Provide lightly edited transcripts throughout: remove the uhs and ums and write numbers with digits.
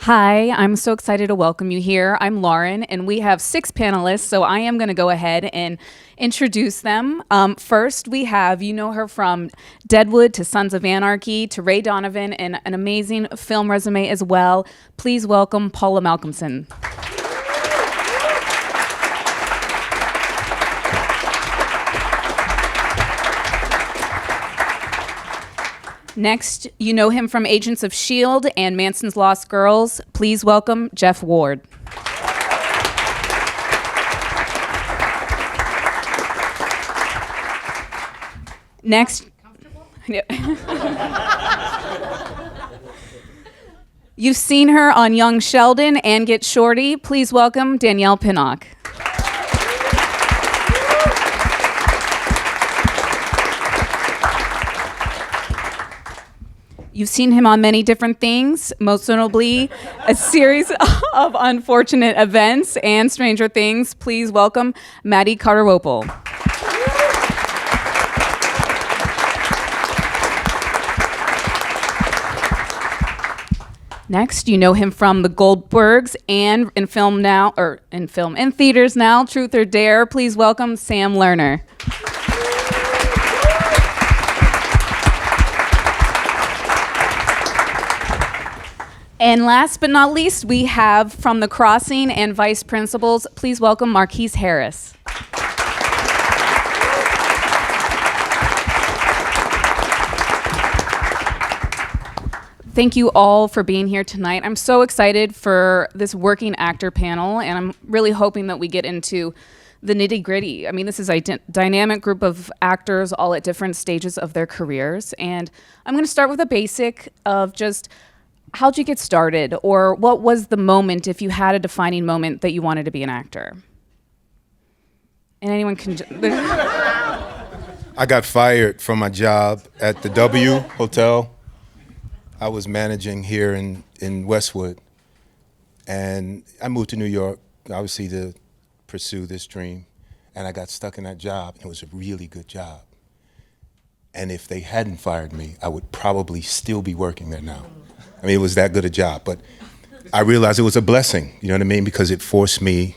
Hi, I'm so excited to welcome you here. I'm Lauren, and we have 6 panelists, so I am going to go ahead and introduce them. First, we have, you know her from Deadwood to Sons of Anarchy to Ray Donovan, and an amazing film resume as well. Please welcome Paula Malcomson. Next, you know him from Agents of S.H.I.E.L.D. and Manson's Lost Girls. Please welcome Jeff Ward. Next, you've seen her on Young Sheldon and Get Shorty. Please welcome Danielle Pinnock. You've seen him on many different things, most notably a series of unfortunate events and Stranger Things. Please welcome Matty Cardarople. Next, you know him from the Goldbergs and in film and theaters now, Truth or Dare. Please welcome Sam Lerner. And last but not least, we have from The Crossing and Vice Principals, please welcome Marcuis Harris. Thank you all for being here tonight. I'm so excited for this working actor panel, and I'm really hoping that we get into the nitty-gritty. I mean, this is a dynamic group of actors all at different stages of their careers, and I'm going to start with a basic of just how'd you get started, or what was the moment, if you had a defining moment, that you wanted to be an actor? And anyone can... I got fired from my job at the W Hotel. I was managing here in Westwood. And I moved to New York, obviously, to pursue this dream. And I got stuck in that job. It was a really good job. And if they hadn't fired me, I would probably still be working there now. I mean, it was that good a job, but I realized it was a blessing, you know what I mean? Because it forced me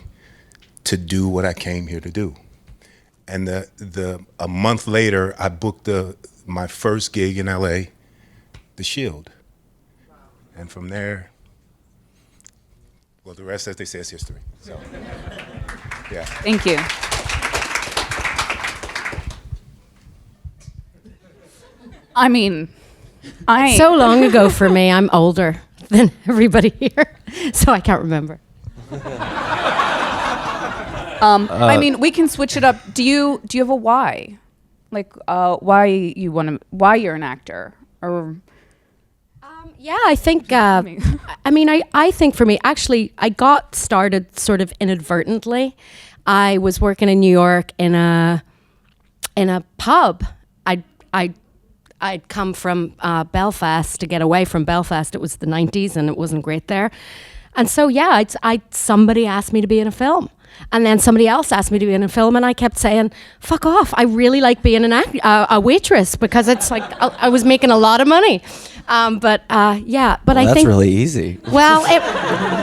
to do what I came here to do. And a month later, I booked my first gig in LA, the S.H.I.E.L.D. And from there, well, the rest, as they say, is history. So, yeah. Thank you. I mean, So long ago for me. I'm older than everybody here, so I can't remember. I mean, we can switch it up. Do you have a why? Like, why you're an actor? Or Yeah, I think, I think for me, actually, I got started sort of inadvertently. I was working in New York in a pub. I'd come from Belfast to get away from Belfast. It was the 90s and it wasn't great there. And so, yeah, somebody asked me to be in a film. And then somebody else asked me to be in a film, and I kept saying, fuck off. I really like being a waitress because it's like I was making a lot of money. But I think... That's really easy. Well,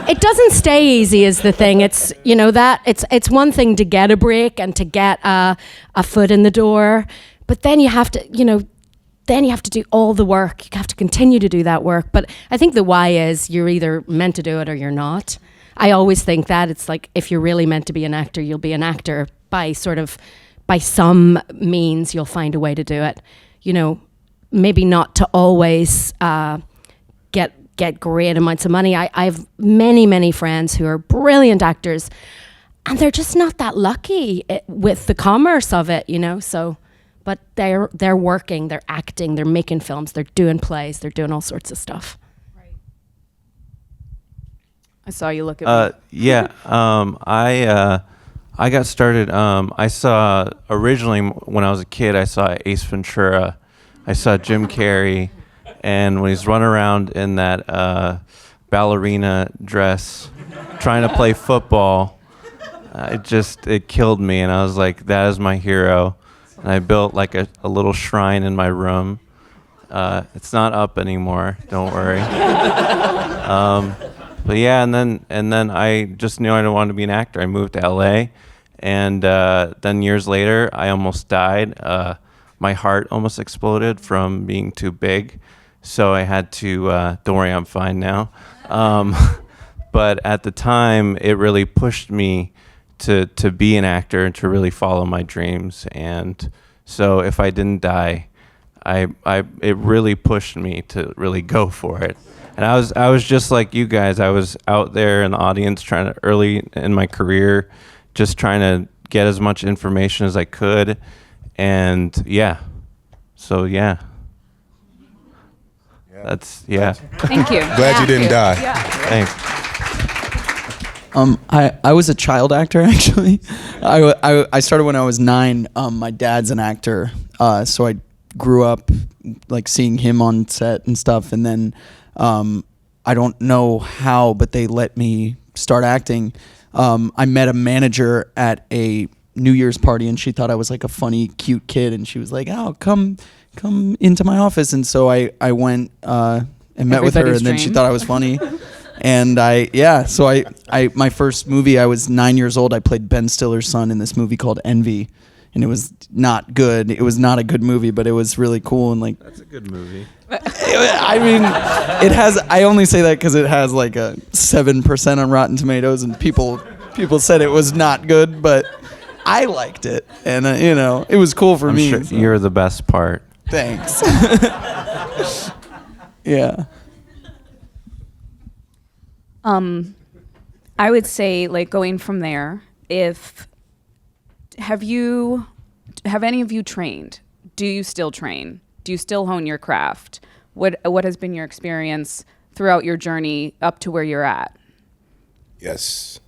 it doesn't stay easy is the thing. It's, it's one thing to get a break and to get a foot in the door, but then you have to, then you have to do all the work. You have to continue to do that work. But I think the why is you're either meant to do it or you're not. I always think that it's like, if you're really meant to be an actor, you'll be an actor by some means. You'll find a way to do it. Maybe not to always get great amounts of money. I have many, many friends who are brilliant actors, and they're just not that lucky with the commerce of it, So, but they're working, they're acting, they're making films, they're doing plays, they're doing all sorts of stuff. Right. I saw you look at me. Yeah, I got started. I saw originally when I was a kid. I saw Ace Ventura. I saw Jim Carrey, and when he's running around in that ballerina dress, trying to play football, it killed me, and I was like, that is my hero. And I built like a little shrine in my room. It's not up anymore, don't worry. But yeah, and then I just knew I didn't want to be an actor. I moved to LA, and then years later, I almost died. My heart almost exploded from being too big, so I had to. Don't worry, I'm fine now. But at the time, it really pushed me to be an actor and to really follow my dreams. And so if I didn't die, it really pushed me to really go for it. And I was just like you guys. I was out there in the audience early in my career, just trying to get as much information as I could. And yeah. So yeah. That's yeah. Thank you. Glad you didn't die. Yeah. Thanks. I was a child actor, actually. I started when I was 9. My dad's an actor, so I grew up like seeing him on set and stuff. And then I don't know how, but they let me start acting. I met a manager at a New Year's party, and she thought I was like a funny, cute kid, and she was like, "Oh, come into my office." And so I went and met with her, and then she thought I was funny. And my first movie, I was 9 years old. I played Ben Stiller's son in this movie called Envy, and it was not good. It was not a good movie, but it was really cool. And like, That's a good movie. I mean, it has. I only say that because it has like a 7% on Rotten Tomatoes, and people said it was not good, but I liked it, and it was cool for me. Sure so. you're the best part. Thanks. Yeah. I would say, like, going from there, have any of you trained? Do you still train? Do you still hone your craft? What has been your experience throughout your journey up to where you're at? Yes.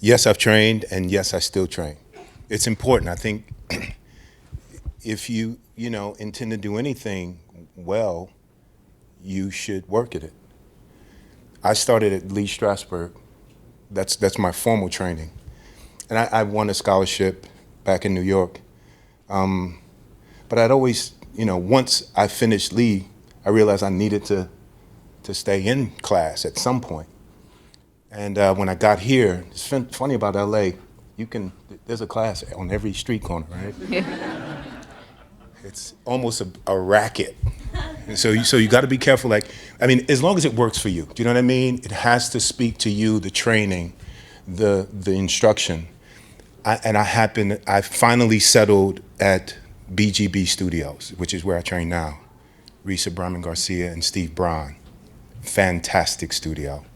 Yes, I've trained, and yes, I still train. It's important. I think if you intend to do anything well, you should work at it. I started at Lee Strasberg. That's my formal training. And I won a scholarship back in New York. But I'd always, once I finished Lee, I realized I needed to stay in class at some point. And when I got here, it's funny about LA, there's a class on every street corner, right? It's almost a racket. And so you got to be careful. As long as it works for you, do you know what I mean? It has to speak to you, the training, the instruction. I finally settled at BGB Studios, which is where I train now. Risa Brahman Garcia and Steve Braun. Fantastic studio.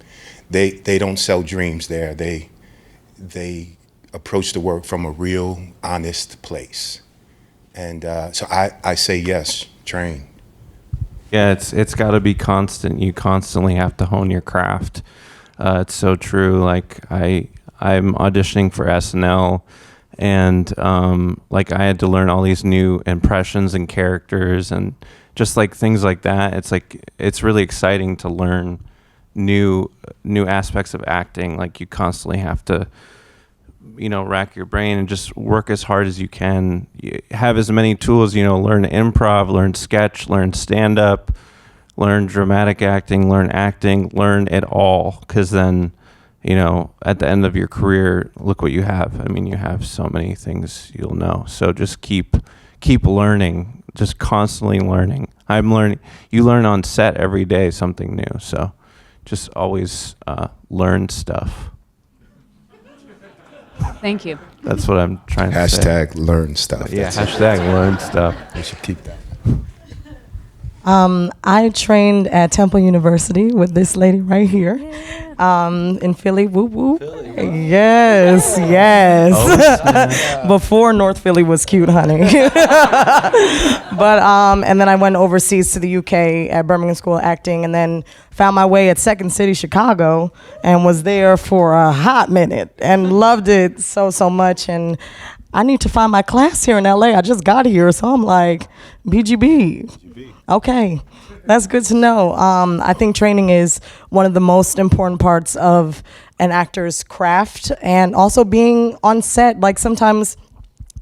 They don't sell dreams there. They approach the work from a real, honest place. And so I say yes, train. Yeah, it's got to be constant. You constantly have to hone your craft. It's so true. Like I'm auditioning for SNL, and like I had to learn all these new impressions and characters and just like things like that. It's really exciting to learn new aspects of acting. Like you constantly have to rack your brain and just work as hard as you can. You have as many tools, learn improv, learn sketch, learn stand-up, learn dramatic acting, learn it all. Because then, at the end of your career, look what you have. I mean, you have so many things you'll know. So just keep learning, just constantly learning. I'm learning. You learn on set every day something new. So just always learn stuff. Thank you. That's what I'm trying to say. Hashtag learn stuff. Yeah, That's hashtag learn stuff. We should keep that. I trained at Temple University with this lady right here in Philly. Whoop, whoop. Yes. Before North Philly was cute, honey. But and then I went overseas to the UK at Birmingham School of Acting, and then found my way at Second City, Chicago, and was there for a hot minute and loved it so much. And I need to find my class here in LA. I just got here, so I'm like, BGB. Okay, that's good to know. I think training is one of the most important parts of an actor's craft, and also being on set. Like sometimes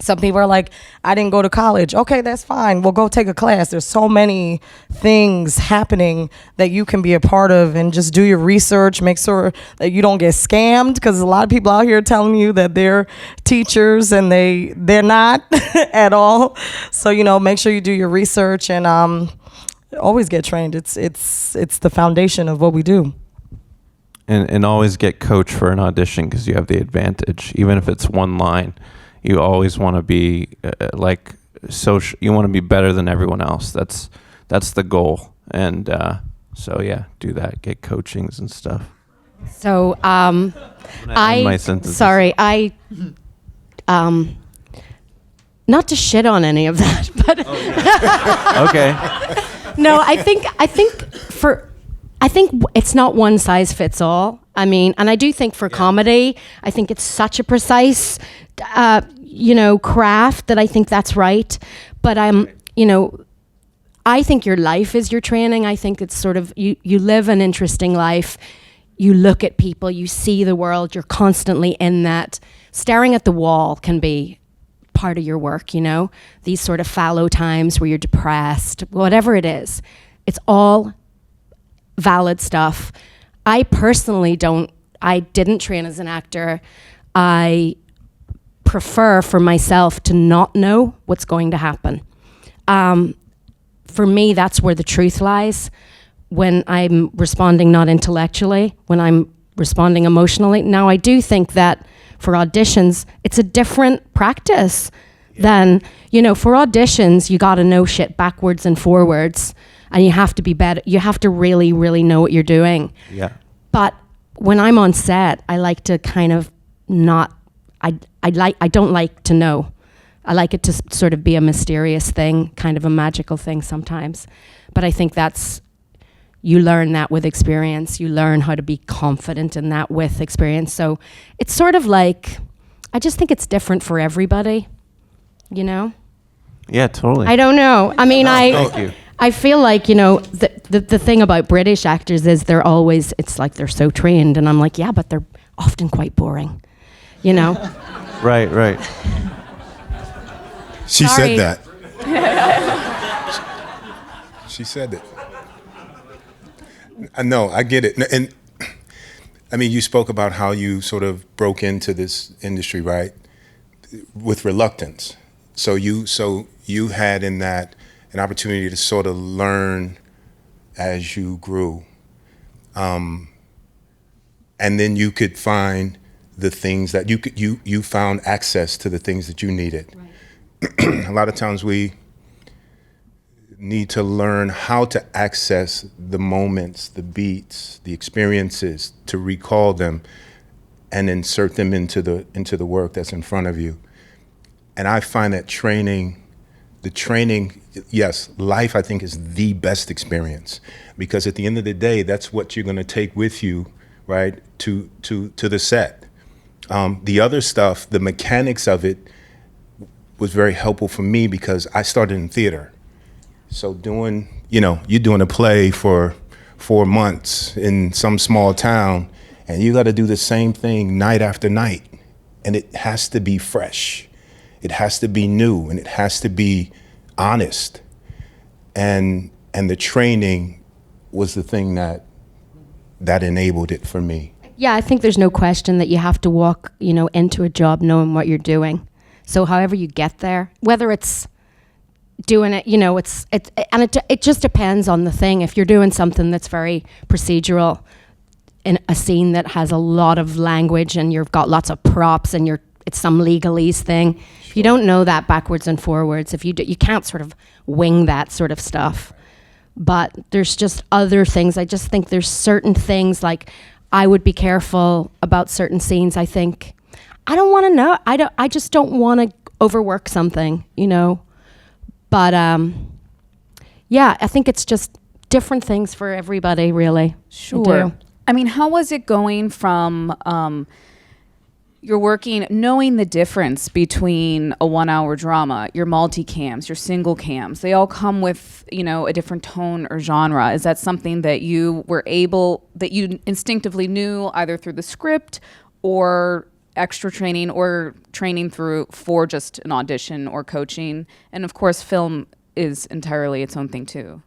Some people are like, I didn't go to college. Okay, that's fine. Well, go take a class. There's so many things happening that you can be a part of, and just do your research. Make sure that you don't get scammed, because a lot of people out here telling you that they're teachers and they're not at all. So, make sure you do your research and always get trained. It's the foundation of what we do. And always get coached for an audition, because you have the advantage. Even if it's one line, you always want to be you want to be better than everyone else. That's the goal. And so yeah, do that. Get coachings and stuff. So my sentences. sorry, not to shit on any of that, but Okay. no, I think it's not one size fits all. I mean, and I do think for comedy, I think it's such a precise, craft that I think that's right. But I think your life is your training. I think it's sort of, you live an interesting life. You look at people, you see the world, you're constantly in that. Staring at the wall can be part of your work, these sort of fallow times where you're depressed, whatever it is. It's all valid stuff. I personally didn't train as an actor. I prefer for myself to not know what's going to happen. For me, that's where the truth lies. When I'm responding not intellectually, when I'm responding emotionally. Now, I do think that for auditions, it's a different practice than, for auditions, you gotta know shit backwards and forwards, and you have to be better. You have to really, really know what you're doing. Yeah. But when I'm on set, I like to kind of not, I don't like to know. I like it to sort of be a mysterious thing, kind of a magical thing sometimes. But I think you learn that with experience. You learn how to be confident in that with experience. So it's sort of like, I just think it's different for everybody, Yeah, totally. I don't know. I mean, Thank you. I feel like, the thing about British actors is it's like they're so trained. And I'm like, yeah, but they're often quite boring, Right. She Sorry. said that. She said it. No, I get it. And I mean, you spoke about how you sort of broke into this industry, right? With reluctance. So you had in that an opportunity to sort of learn as you grew. And then you could find the things that you found access to the things that you needed. Right. A lot of times we need to learn how to access the moments, the beats, the experiences, to recall them and insert them into the work that's in front of you. And I find that the training, yes, life I think is the best experience, because at the end of the day, that's what you're gonna take with you, right, to the set. The other stuff, the mechanics of it, was very helpful for me because I started in theater. So you're doing a play for 4 months in some small town, and you got to do the same thing night after night, and it has to be fresh. It has to be new, and it has to be honest. And the training was the thing that enabled it for me. Yeah, I think there's no question that you have to walk, into a job knowing what you're doing. So however you get there, whether it's doing it, it just depends on the thing. If you're doing something that's very procedural in a scene that has a lot of language and you've got lots of props and it's some legalese thing, sure. If you don't know that backwards and forwards, if you can't sort of wing that sort of stuff. But there's just other things. I just think there's certain things, like I would be careful about certain scenes. I think I don't want to know. I just don't want to overwork something, But yeah, I think it's just different things for everybody, really. Sure. I mean, how was it going from you're working, knowing the difference between a 1-hour drama, your multicams, your single cams, they all come with, a different tone or genre. Is that something that you instinctively knew either through the script or extra training or training for just an audition or coaching. And of course, film is entirely its own thing too.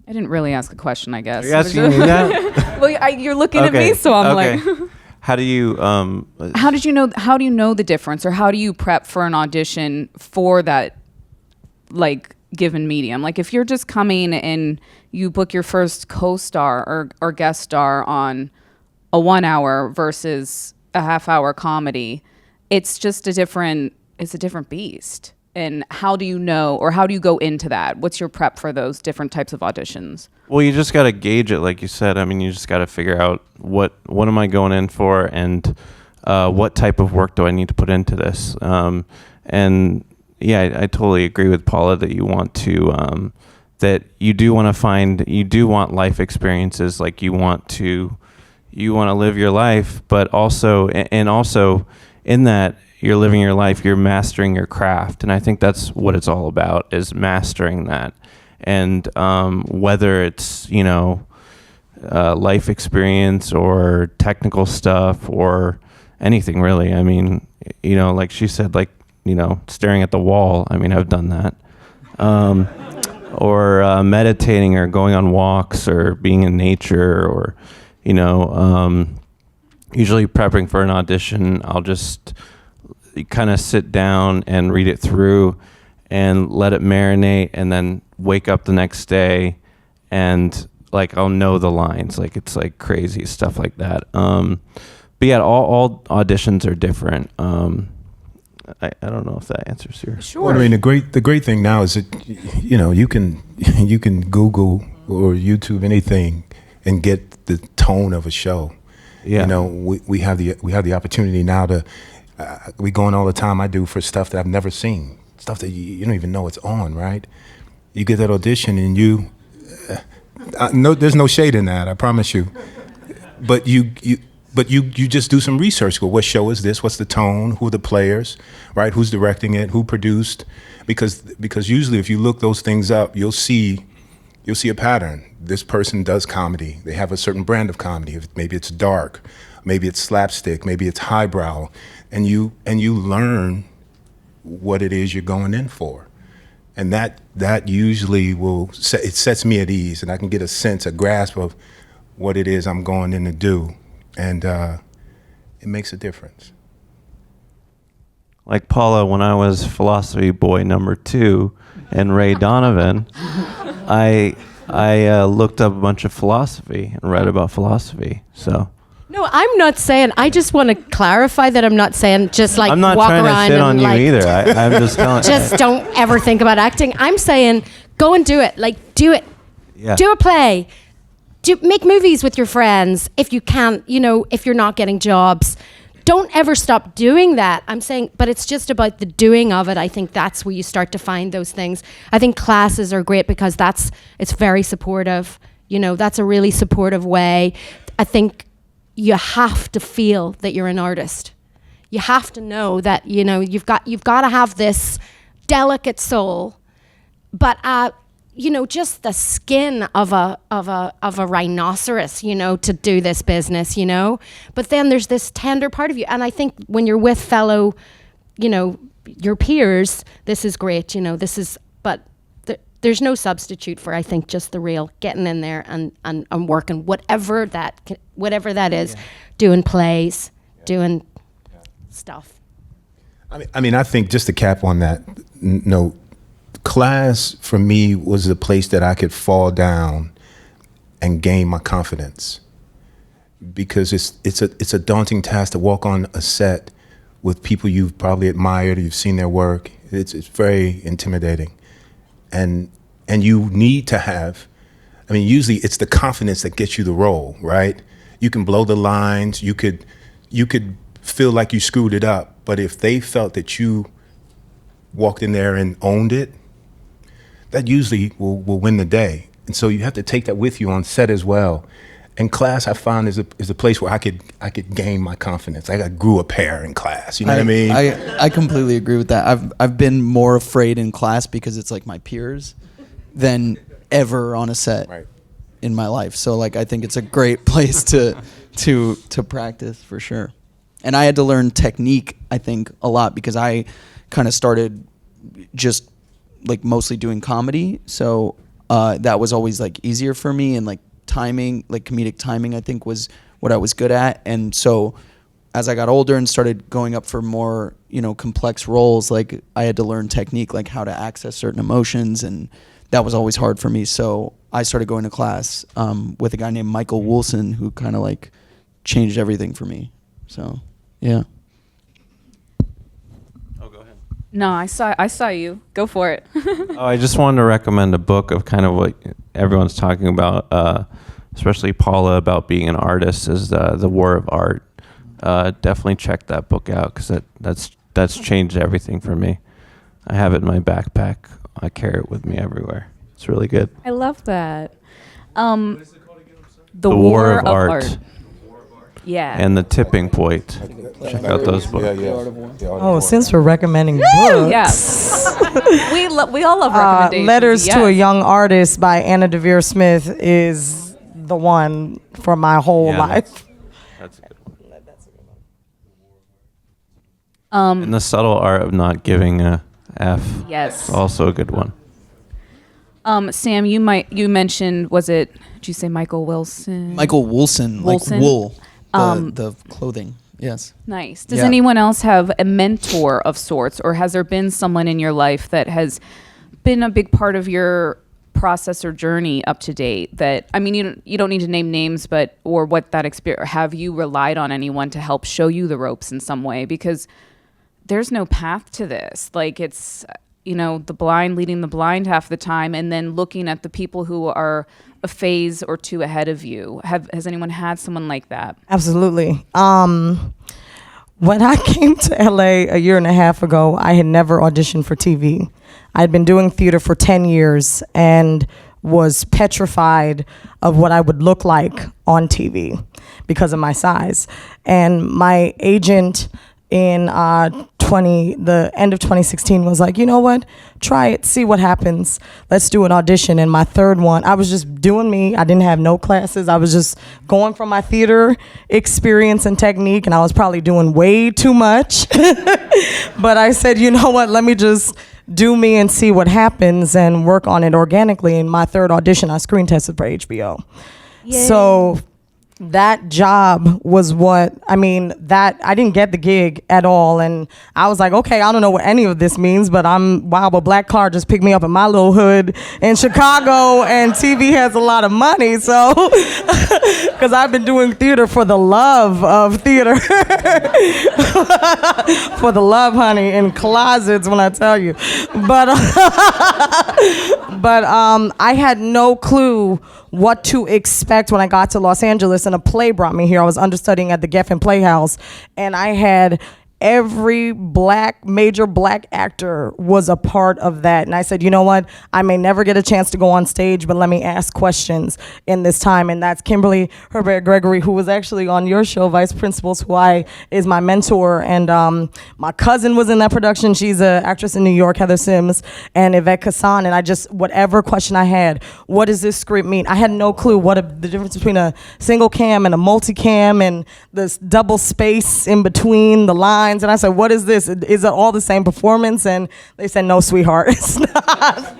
I didn't really ask a question, I guess. Are you asking me that? Well, you're looking at me, so I'm like, how do you how do you know the difference, or how do you prep for an audition for that like given medium? Like if you're just coming and you book your first co-star or guest star on a 1 hour versus a half-hour comedy, it's just a different beast. And how do you know, or how do you go into that? What's your prep for those different types of auditions? Well, you just got to gauge it, like you said. I mean, you just got to figure out what am I going in for, and what type of work do I need to put into this. And yeah, I totally agree with Paula that you want to that you do want life experiences. Like you want to live your life, but also in that you're living your life, you're mastering your craft. And I think that's what it's all about, is mastering that. And whether it's, life experience or technical stuff or anything really. I mean, like she said, like, staring at the wall. I mean, I've done that. Or meditating or going on walks or being in nature or, usually prepping for an audition, I'll just kind of sit down and read it through and let it marinate, and then wake up the next day and like I'll know the lines. Like it's like crazy stuff like that. But yeah, all auditions are different. I don't know if that answers your. Sure. Well, I mean, the great thing now is that you can Google or YouTube anything and get the tone of a show. Yeah. We have the opportunity now to. We go on all the time. I do for stuff that I've never seen, stuff that you don't even know it's on. Right? You get that audition and you. No, there's no shade in that. I promise you. But you just do some research. Go, what show is this? What's the tone? Who are the players? Right? Who's directing it? Who produced? Because usually if you look those things up, you'll see a pattern. This person does comedy. They have a certain brand of comedy. Maybe it's dark, maybe it's slapstick, maybe it's highbrow, and you learn what it is you're going in for, and that usually it sets me at ease, and I can get a grasp of what it is I'm going in to do, and it makes a difference. Like Paula, when I was philosophy boy number 2 and Ray Donovan, I looked up a bunch of philosophy and read about philosophy. So No, I'm not saying. I just want to clarify that I'm not saying just like I'm not walk trying around to shit and on you like, either. I'm just telling. just don't ever think about acting. I'm saying go and do it. Like do it. Yeah. Do a play. Make movies with your friends if you can. If you're not getting jobs. Don't ever stop doing that. I'm saying, but it's just about the doing of it. I think that's where you start to find those things. I think classes are great because it's very supportive. That's a really supportive way. I think you have to feel that you're an artist. You have to know that, you've got to have this delicate soul, but just the skin of a rhinoceros, to do this business, But then there's this tender part of you. And I think when you're with fellow, your peers, this is great, but there's no substitute for, I think, just the real getting in there and working, whatever that is, doing plays, doing stuff. I mean, I think just to cap on that note, class for me was a place that I could fall down and gain my confidence, because it's a daunting task to walk on a set with people you've probably admired, you've seen their work. It's very intimidating, and you need to have. I mean, usually it's the confidence that gets you the role, right? You can blow the lines, you could feel like you screwed it up, but if they felt that you walked in there and owned it, that usually will win the day. And so you have to take that with you on set as well. And class, I found, is a place where I could gain my confidence. I grew a pair in class. You know what I mean? I completely agree with that. I've been more afraid in class because it's like my peers than ever on a set in my life. So like I think it's a great place to practice for sure. And I had to learn technique, I think, a lot because I kind of started just like mostly doing comedy. So that was always like easier for me, and like timing, like comedic timing, I think was what I was good at. And so as I got older and started going up for more, complex roles, like I had to learn technique, like how to access certain emotions, and that was always hard for me. So I started going to class with a guy named Michael Wilson, who kind of like changed everything for me. So, yeah. Oh, go ahead. No, I saw you. Go for it. Oh, I just wanted to recommend a book of kind of what everyone's talking about, especially Paula, about being an artist, is The War of Art. Definitely check that book out because that's changed everything for me. I have it in my backpack. I carry it with me everywhere. It's really good. I love that. What is it called again? The War of Art. Yeah. And The Tipping Point. Check out those books. Oh, since we're recommending books. Yeah. we all love recommendations. Letters yes. to a Young Artist by Anna Devere Smith is the one for my whole life. That's a good one. And The Subtle Art of Not Giving a F. Yes. Also a good one. Sam, you mentioned, did you say Michael Wilson? Michael Wilson, like Wilson? wool, the clothing. Yes. Nice. Does Yeah. anyone else have a mentor of sorts, or has there been someone in your life that has been a big part of your process or journey up to date? That, I mean, you don't need to name names, but or what that experience. Have you relied on anyone to help show you the ropes in some way? Because there's no path to this. Like it's, the blind leading the blind half the time, and then looking at the people who are a phase or two ahead of you. Has anyone had someone like that? Absolutely. When I came to LA a year and a half ago, I had never auditioned for TV. I'd been doing theater for 10 years and was petrified of what I would look like on TV because of my size. And my agent in the end of 2016 was like, you know what, try it, see what happens. Let's do an audition. And my third one, I was just doing me. I didn't have no classes. I was just going from my theater experience and technique, and I was probably doing way too much. But I said, you know what, let me just do me and see what happens and work on it organically. In my third audition, I screen tested for HBO. Yay. So that job was that I didn't get the gig at all. And I was like, okay, I don't know what any of this means, but a black car just picked me up in my little hood in Chicago, and TV has a lot of money. So, because I've been doing theater for the love of theater. For the love, honey, in closets when I tell you. But I had no clue what to expect when I got to Los Angeles, and a play brought me here. I was understudying at the Geffen Playhouse, and I had every major black actor was a part of that. And I said, you know what? I may never get a chance to go on stage, but let me ask questions in this time. And that's Kimberly Herbert Gregory, who was actually on your show, Vice Principals, who is my mentor. And my cousin was in that production. She's an actress in New York, Heather Sims, and Yvette Kassan. And whatever question I had, what does this script mean? I had no clue the difference between a single cam and a multicam, and this double space in between the lines. And I said, what is this? Is it all the same performance? And they said, no, sweetheart, it's not.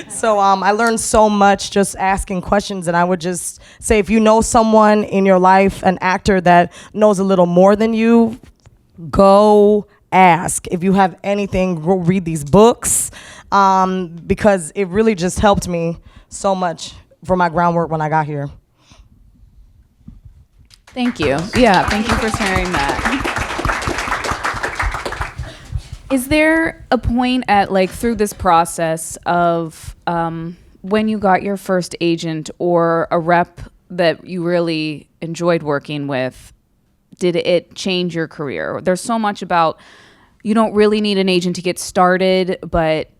So I learned so much just asking questions. And I would just say, if you know someone in your life, an actor that knows a little more than you, go ask. If you have anything, go read these books, because it really just helped me so much for my groundwork when I got here. Thank you. Yeah, thank you for sharing that. Is there a point through this process of when you got your first agent or a rep that you really enjoyed working with, did it change your career? There's so much about you don't really need an agent to get started, but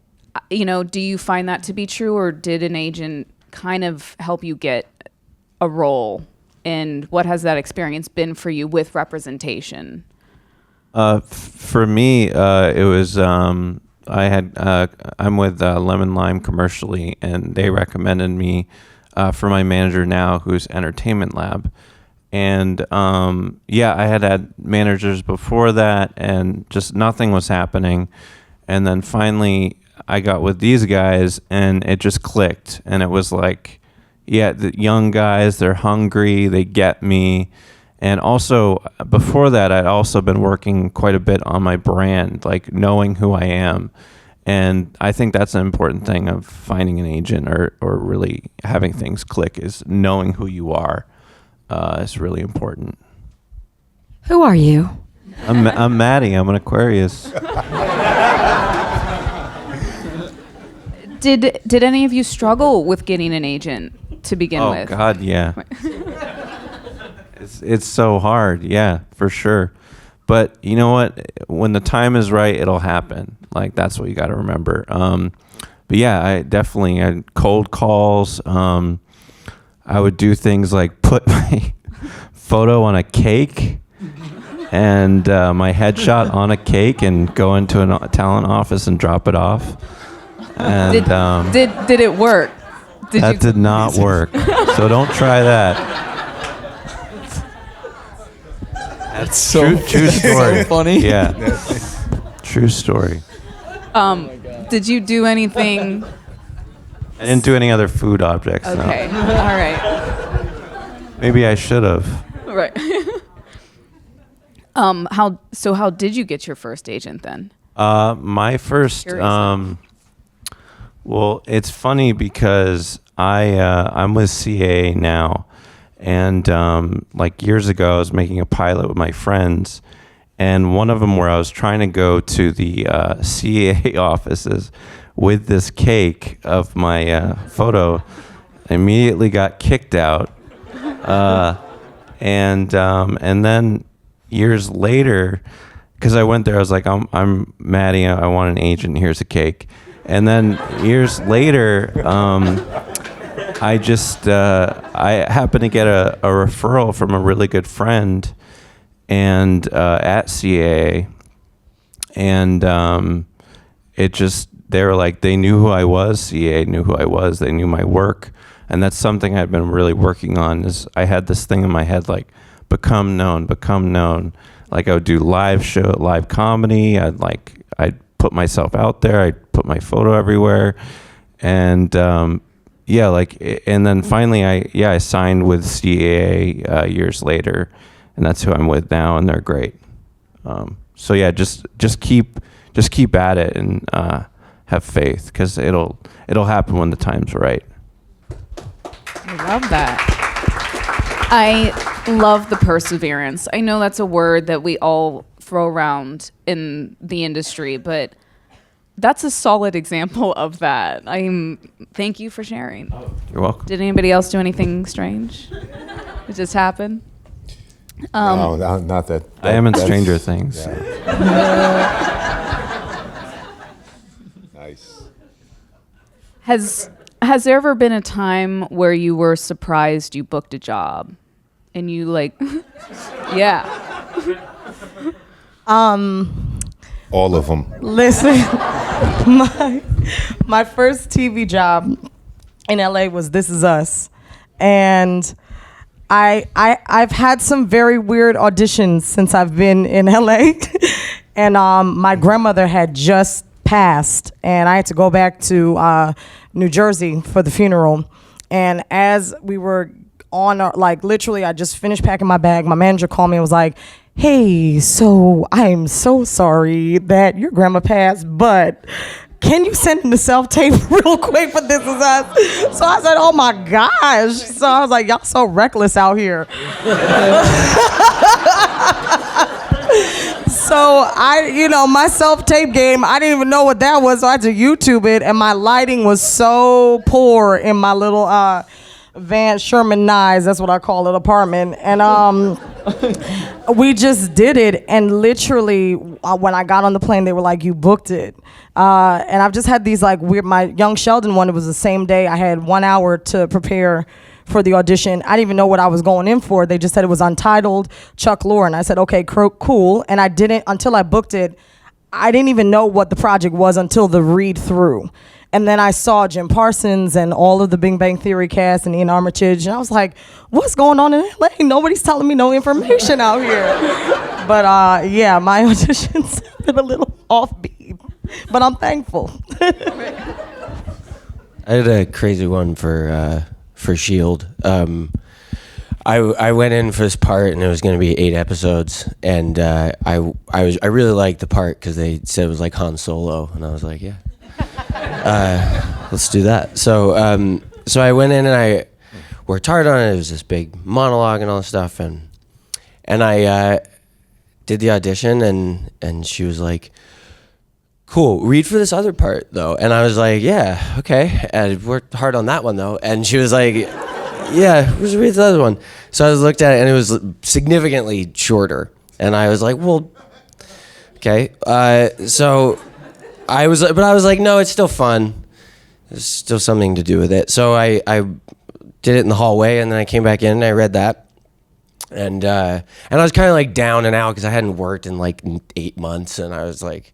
do you find that to be true, or did an agent kind of help you get a role? And what has that experience been for you with representation? For me, it was I'm with Lemon Lime commercially, and they recommended me for my manager now, who's Entertainment Lab, And I had managers before that, and just nothing was happening. And then finally, I got with these guys, and it just clicked. And it was like, yeah, the young guys, they're hungry, they get me. And also, before that, I'd also been working quite a bit on my brand, like knowing who I am. And I think that's an important thing of finding an agent or really having things click, is knowing who you are is really important. Who are you? I'm Matty. I'm an Aquarius. Did any of you struggle with getting an agent to begin with? Oh God, yeah. It's so hard, yeah, for sure. But you know what? When the time is right, it'll happen. Like, that's what you got to remember. But yeah, I had cold calls. I would do things like put my photo on a cake and my headshot on a cake and go into a talent office and drop it off. And did it work? That did not work. So don't try that. That's so true story. so funny. Yeah. True story. Did you do anything? I didn't do any other food objects. Okay. No. All right. Maybe I should have. Right. How did you get your first agent then? My first. Well, it's funny because I'm with CAA now, and like years ago, I was making a pilot with my friends, and one of them where I was trying to go to the CAA offices with this cake of my photo, I immediately got kicked out, and then years later, because I went there, I was like, I'm Matty, I want an agent. Here's a cake. And then years later, I happened to get a referral from a really good friend, and at CAA, and they were like, they knew who I was. CAA knew who I was. They knew my work, and that's something I've been really working on. Is I had this thing in my head like, become known. Like, I would do live comedy. I'd put myself out there. I'd put my photo everywhere, and and then finally I signed with CAA years later, and that's who I'm with now, and they're great. So yeah, just keep at it and have faith, because it'll happen when the time's right. I love that. I love the perseverance. I know that's a word that we all throw around in the industry, but that's a solid example of that. Thank you for sharing. You're welcome. Did anybody else do anything strange? It just happened? No, not that. I am in Stranger Things. Yeah. Nice. Has there ever been a time where you were surprised you booked a job and you yeah. All of them. Listen, my first TV job in LA was This Is Us, and I've had some very weird auditions since I've been in LA, and my grandmother had just passed, and I had to go back to New Jersey for the funeral, and as we were on, literally, I just finished packing my bag. My manager called me and was like, hey, so I'm so sorry that your grandma passed, but can you send in the self-tape real quick for This Is Us? So I said, oh my gosh. So I was like, y'all so reckless out here. So my self-tape game, I didn't even know what that was, so I had to YouTube it, and my lighting was so poor in my little Van Sherman Nyes, that's what I call it, apartment. And we just did it, and literally when I got on the plane, they were like, you booked it. And I've just had these weird, my young Sheldon one, it was the same day. I had 1 hour to prepare for the audition. I didn't even know what I was going in for. They just said it was Untitled, Chuck Lorre. And I said, okay, cool. And I didn't, until I booked it, I didn't even know what the project was until the read through. And then I saw Jim Parsons and all of the Big Bang Theory cast and Ian Armitage, and I was like, what's going on in LA? Nobody's telling me no information out here. But yeah, my auditions have been a little offbeat, but I'm thankful. I had a crazy one for S.H.I.E.L.D. I went in for this part, and it was going to be 8 episodes, and I really liked the part because they said it was like Han Solo, and I was like, yeah, let's do that. So I went in and I worked hard on it. It was this big monologue and all this stuff, and I did the audition, and she was like, cool, read for this other part though. And I was like, yeah, okay. I worked hard on that one though. And she was like, yeah, let's read the other one. So I looked at it, and it was significantly shorter. And I was like, well, okay. So I was like, no, it's still fun. There's still something to do with it. So I did it in the hallway, and then I came back in and I read that. And I was kind of like down and out because I hadn't worked in like 8 months, and I was like,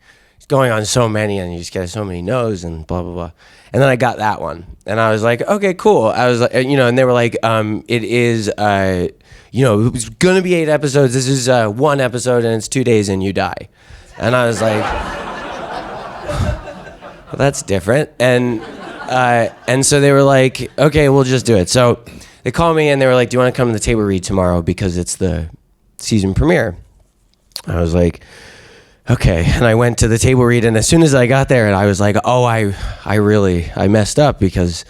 going on so many, and you just get so many no's and blah blah blah. And then I got that one, and I was like, okay, cool. I was like, and they were like, it is it's gonna be 8 episodes. This is 1 episode, and it's 2 days, and you die. And I was like, well, that's different. And so they were like, okay, we'll just do it. So they called me, and they were like, do you want to come to the table read tomorrow because it's the season premiere? I was like, okay. And I went to the table read, and as soon as I got there, and I was like, oh, I messed up, because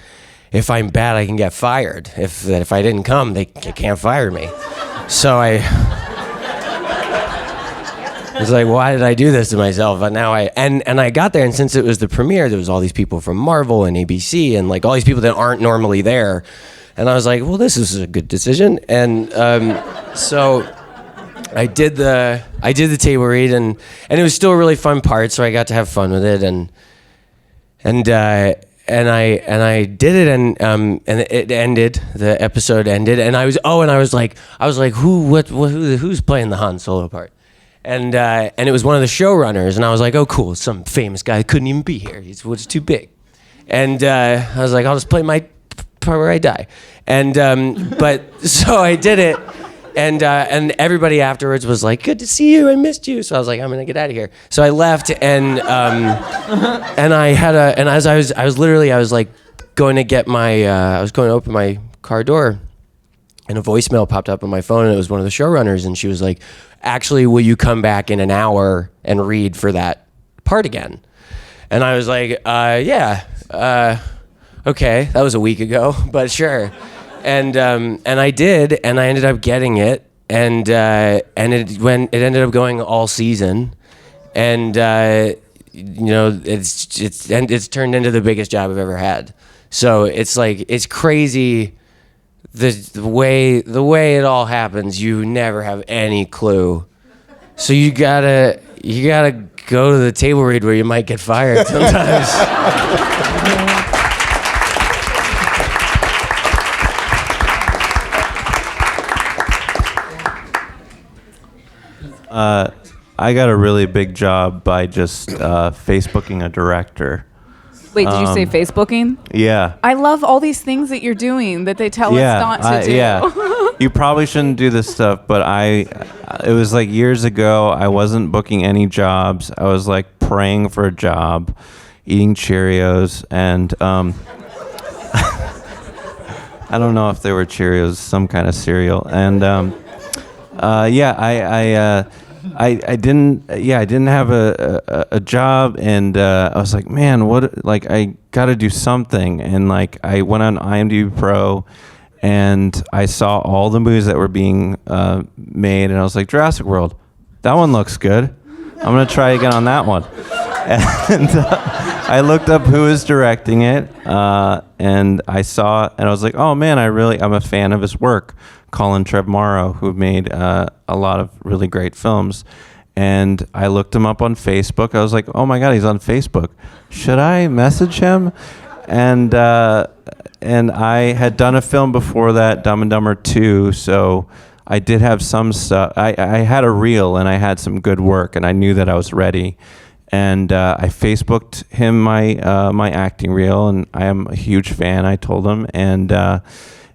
if I'm bad, I can get fired. If I didn't come, they can't fire me. So I was like, why did I do this to myself? But now I got there, and since it was the premiere, there was all these people from Marvel and ABC and like all these people that aren't normally there. And I was like, well, this is a good decision. And so I did the table read, and it was still a really fun part, so I got to have fun with it, and I did it, and it ended. The episode ended, and I was like, who's playing the Han Solo part? And it was one of the showrunners, and I was like, oh cool, some famous guy couldn't even be here. He was too big. And I was like, I'll just play my part where I die. And but so I did it. And everybody afterwards was like, good to see you, I missed you. So I was like, I'm gonna get out of here. So I left, and as I was like going to get my, I was going to open my car door, and a voicemail popped up on my phone, and it was one of the showrunners, and she was like, actually, will you come back in an hour and read for that part again? And I was like, yeah, okay, that was a week ago, but sure. And I did, and I ended up getting it, and it ended up going all season, and it's turned into the biggest job I've ever had. So it's like, it's crazy the way it all happens. You never have any clue. So you gotta go to the table read where you might get fired sometimes. I got a really big job by just Facebooking a director. Wait, did you say Facebooking? Yeah. I love all these things that you're doing that they tell us not to do. Yeah. You probably shouldn't do this stuff, but it was like years ago. I wasn't booking any jobs. I was like praying for a job, eating Cheerios, and I don't know if they were Cheerios, some kind of cereal, and I didn't have a job, and I was like, man, what? Like, I got to do something, and like I went on IMDb Pro, and I saw all the movies that were being made, and I was like, Jurassic World, that one looks good. I'm gonna try again on that one, and I looked up who was directing it, and I saw, and I was like, oh man, I'm a fan of his work. Colin Trevorrow, who made a lot of really great films. And I looked him up on Facebook. I was like, oh my God, he's on Facebook. Should I message him? And I had done a film before that, Dumb and Dumber 2, so I did have some stuff. I had a reel, and I had some good work, and I knew that I was ready. And I Facebooked him my acting reel, and I am a huge fan. I told him, and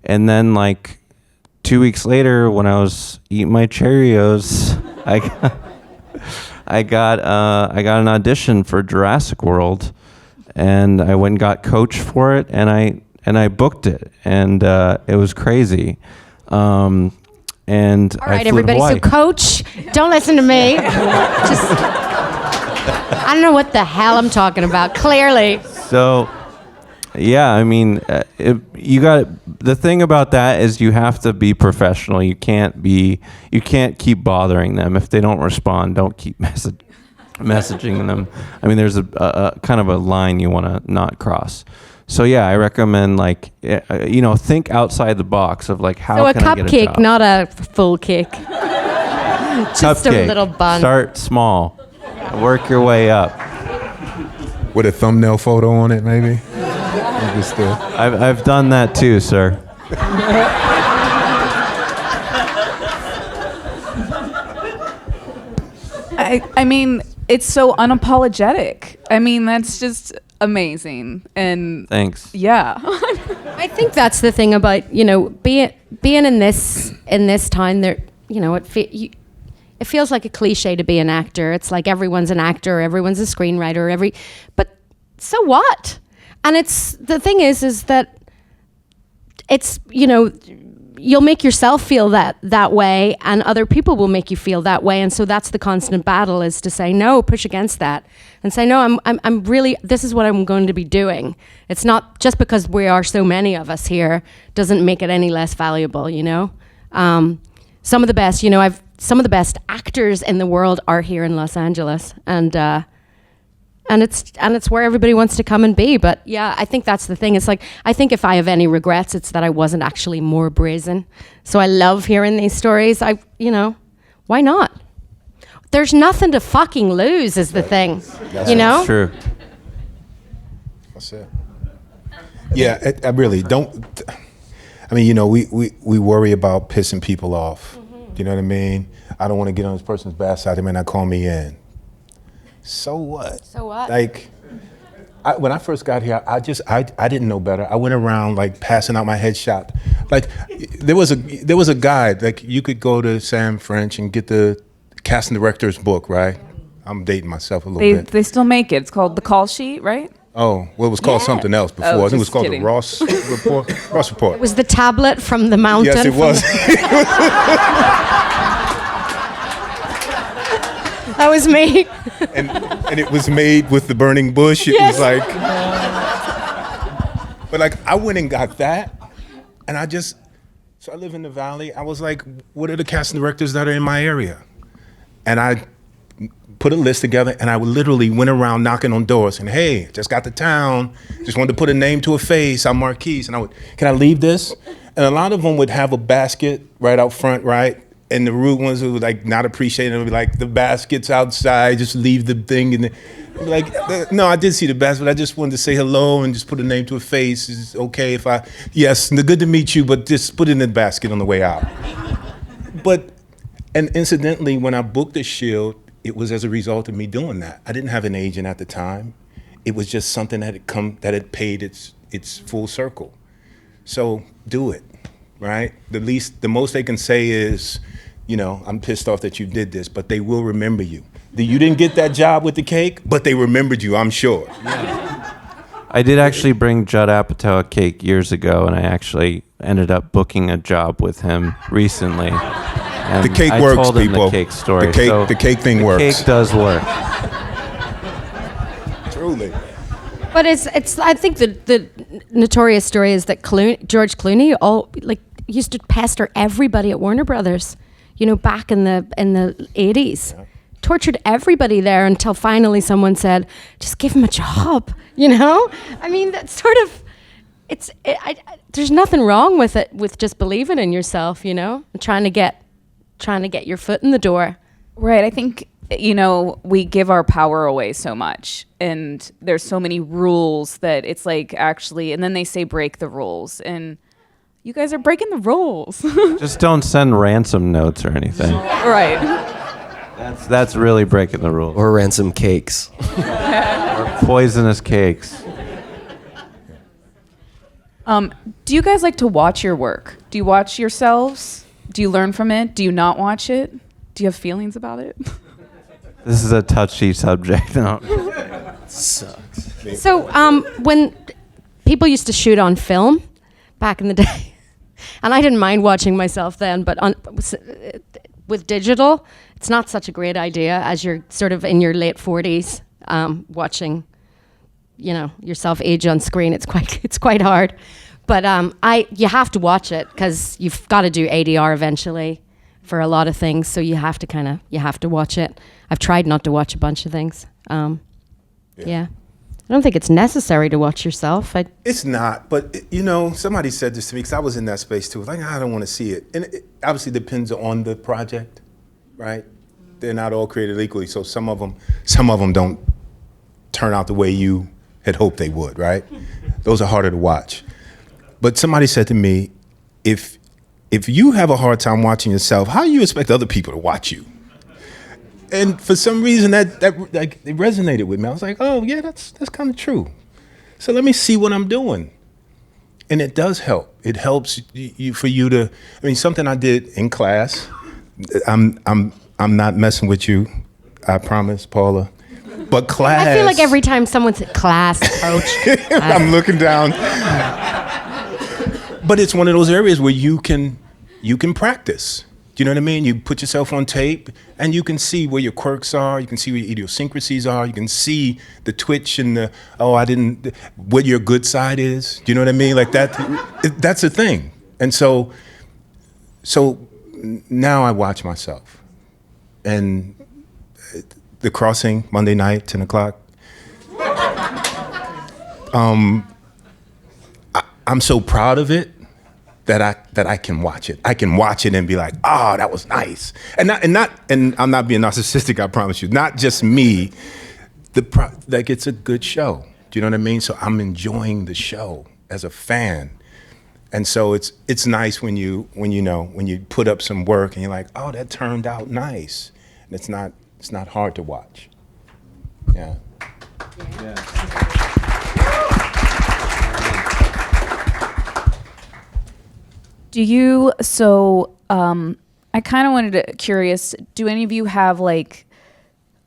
then like 2 weeks later, when I was eating my Cheerios, I got an audition for Jurassic World, and I went and got coached for it, and I booked it, and it was crazy. And All right, everybody. So, Coach, don't listen to me. I don't know what the hell I'm talking about. Clearly. So, yeah, I mean, the thing about that is you have to be professional. You can't keep bothering them. If they don't respond, don't keep messaging them. I mean, there's a kind of a line you want to not cross. So yeah, I recommend think outside the box of like how can I get a job. So a cupcake, not a full cake. Just Cupcake. A little bun. Start small, work your way up. With a thumbnail photo on it, maybe. I've done that too, sir. I mean, it's so unapologetic. I mean, that's just amazing. And Thanks. yeah. I think that's the thing about being in this time. There, it feels like a cliche to be an actor. It's like everyone's an actor, everyone's a screenwriter, but so what? And the thing is that it's you'll make yourself feel that way, and other people will make you feel that way, and so that's the constant battle, is to say no, push against that, and say no. I'm really, this is what I'm going to be doing. It's not just because we are so many of us here doesn't make it any less valuable. Some of the best, some of the best actors in the world are here in Los Angeles, and it's where everybody wants to come and be. But yeah, I think that's the thing. It's like, I think if I have any regrets, it's that I wasn't actually more brazen. So I love hearing these stories. Why not? There's nothing to fucking lose is the thing. That's true. That's it. Yeah, I really don't. I mean, we worry about pissing people off. You know what I mean? I don't want to get on this person's bad side. They may not call me in. So what? So what? Like, when I first got here, I didn't know better. I went around like passing out my headshot. Like, there was a guide. Like, you could go to Sam French and get the casting director's book, right? I'm dating myself a little bit. They still make it. It's called the call sheet, right? Oh, well, it was called something else before. I think it was called kidding. the Ross Report. Ross Report. It was the tablet from the mountain. Yes, it was. That was me. and it was made with the burning bush. It Yes. was like, but like I went and got that, and so I live in the Valley. I was like, what are the casting directors that are in my area? And I put a list together, and I literally went around knocking on doors and, hey, just got to town, just wanted to put a name to a face. I'm Marcuis, and can I leave this? And a lot of them would have a basket right out front, right? And the rude ones who would like not appreciate it would be like, the basket's outside, just leave the thing. And like, no, I did see the basket, but I just wanted to say hello and just put a name to a face. It's okay if yes, good to meet you, but just put it in the basket on the way out. And incidentally, when I booked the S.H.I.E.L.D., it was as a result of me doing that. I didn't have an agent at the time. It was just something that had paid its full circle. So do it, right? The most they can say is, I'm pissed off that you did this, but they will remember you. You didn't get that job with the cake, but they remembered you, I'm sure. I did actually bring Judd Apatow a cake years ago, and I actually ended up booking a job with him recently. And The cake I works, told him people. The cake story. The cake thing works. The cake does work. Truly. But I think the notorious story is that George Clooney used to pester everybody at Warner Brothers, back in the 80s. Yeah. Tortured everybody there until finally someone said, just give him a job, I mean, that's sort of, there's nothing wrong with it, with just believing in yourself, and trying to get your foot in the door. Right. I think, we give our power away so much, and there's so many rules that it's like, actually, and then they say break the rules, and you guys are breaking the rules. Just don't send ransom notes or anything. Right. That's really breaking the rules. Or ransom cakes. Or poisonous cakes. Do you guys like to watch your work? Do you watch yourselves? Do you learn from it? Do you not watch it? Do you have feelings about it? This is a touchy subject. No. Sucks. So when people used to shoot on film back in the day, and I didn't mind watching myself then, but with digital, it's not such a great idea as you're sort of in your late 40s watching, yourself age on screen. It's quite hard, but you have to watch it because you've got to do ADR eventually for a lot of things. So you have to watch it. I've tried not to watch a bunch of things. Yeah. I don't think it's necessary to watch yourself. It's not, but somebody said this to me because I was in that space too. Like, I don't want to see it, and it obviously depends on the project, right? They're not all created equally, so some of them don't turn out the way you had hoped they would, right? Those are harder to watch. But somebody said to me, if you have a hard time watching yourself, how do you expect other people to watch you? And for some reason that it resonated with me. I was like, oh yeah, that's kind of true. So let me see what I'm doing. And it does help. It helps for you to. I mean, something I did in class. I'm not messing with you, I promise, Paula. But class. I feel like every time someone said class, coach, I'm looking down. But it's one of those areas where you can practice. Do you know what I mean? You put yourself on tape, and you can see where your quirks are. You can see where your idiosyncrasies are. You can see the twitch and what your good side is. Do you know what I mean? Like that. That's a thing. And so now I watch myself. And The Crossing, Monday night, 10 o'clock. I'm so proud of it that I can watch it. I can watch it and be like, oh, that was nice. And I'm not being narcissistic, I promise you. Not just me. Like, it's a good show. Do you know what I mean? So I'm enjoying the show as a fan. And so it's nice when you put up some work and you're like, oh, that turned out nice. And it's not hard to watch. Yeah. Do you, I kind of curious, do any of you have like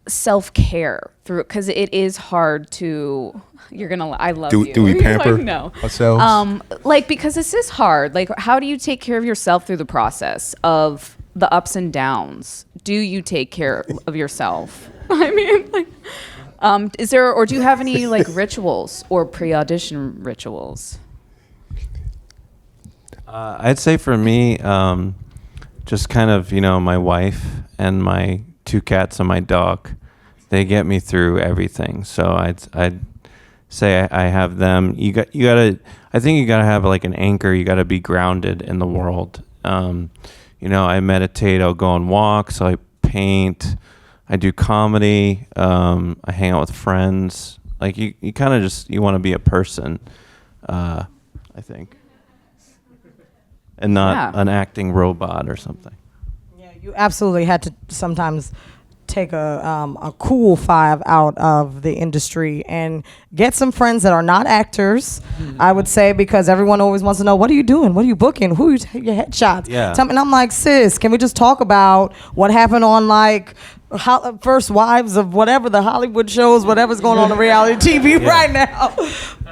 self-care through, because it is hard to, I love you. Do we pamper like, no. ourselves? Because this is hard. Like, how do you take care of yourself through the process of the ups and downs? Do you take care of yourself? I mean, like, is there, or do you have any like rituals or pre-audition rituals? I'd say for me, just kind of, my wife and my 2 cats and my dog, they get me through everything. So I'd say I have them. I think you gotta have like an anchor. You gotta be grounded in the world. I meditate. I'll go on walks. I paint. I do comedy. I hang out with friends. Like you kind of just, you want to be a person, I think. And not an acting robot or something. Yeah, you absolutely had to sometimes take a cool 5 out of the industry and get some friends that are not actors, I would say, because everyone always wants to know, what are you doing? What are you booking? Who are you taking your headshots? Yeah. And I'm like, sis, can we just talk about what happened on like First Wives of whatever, the Hollywood shows, whatever's going on reality TV right now.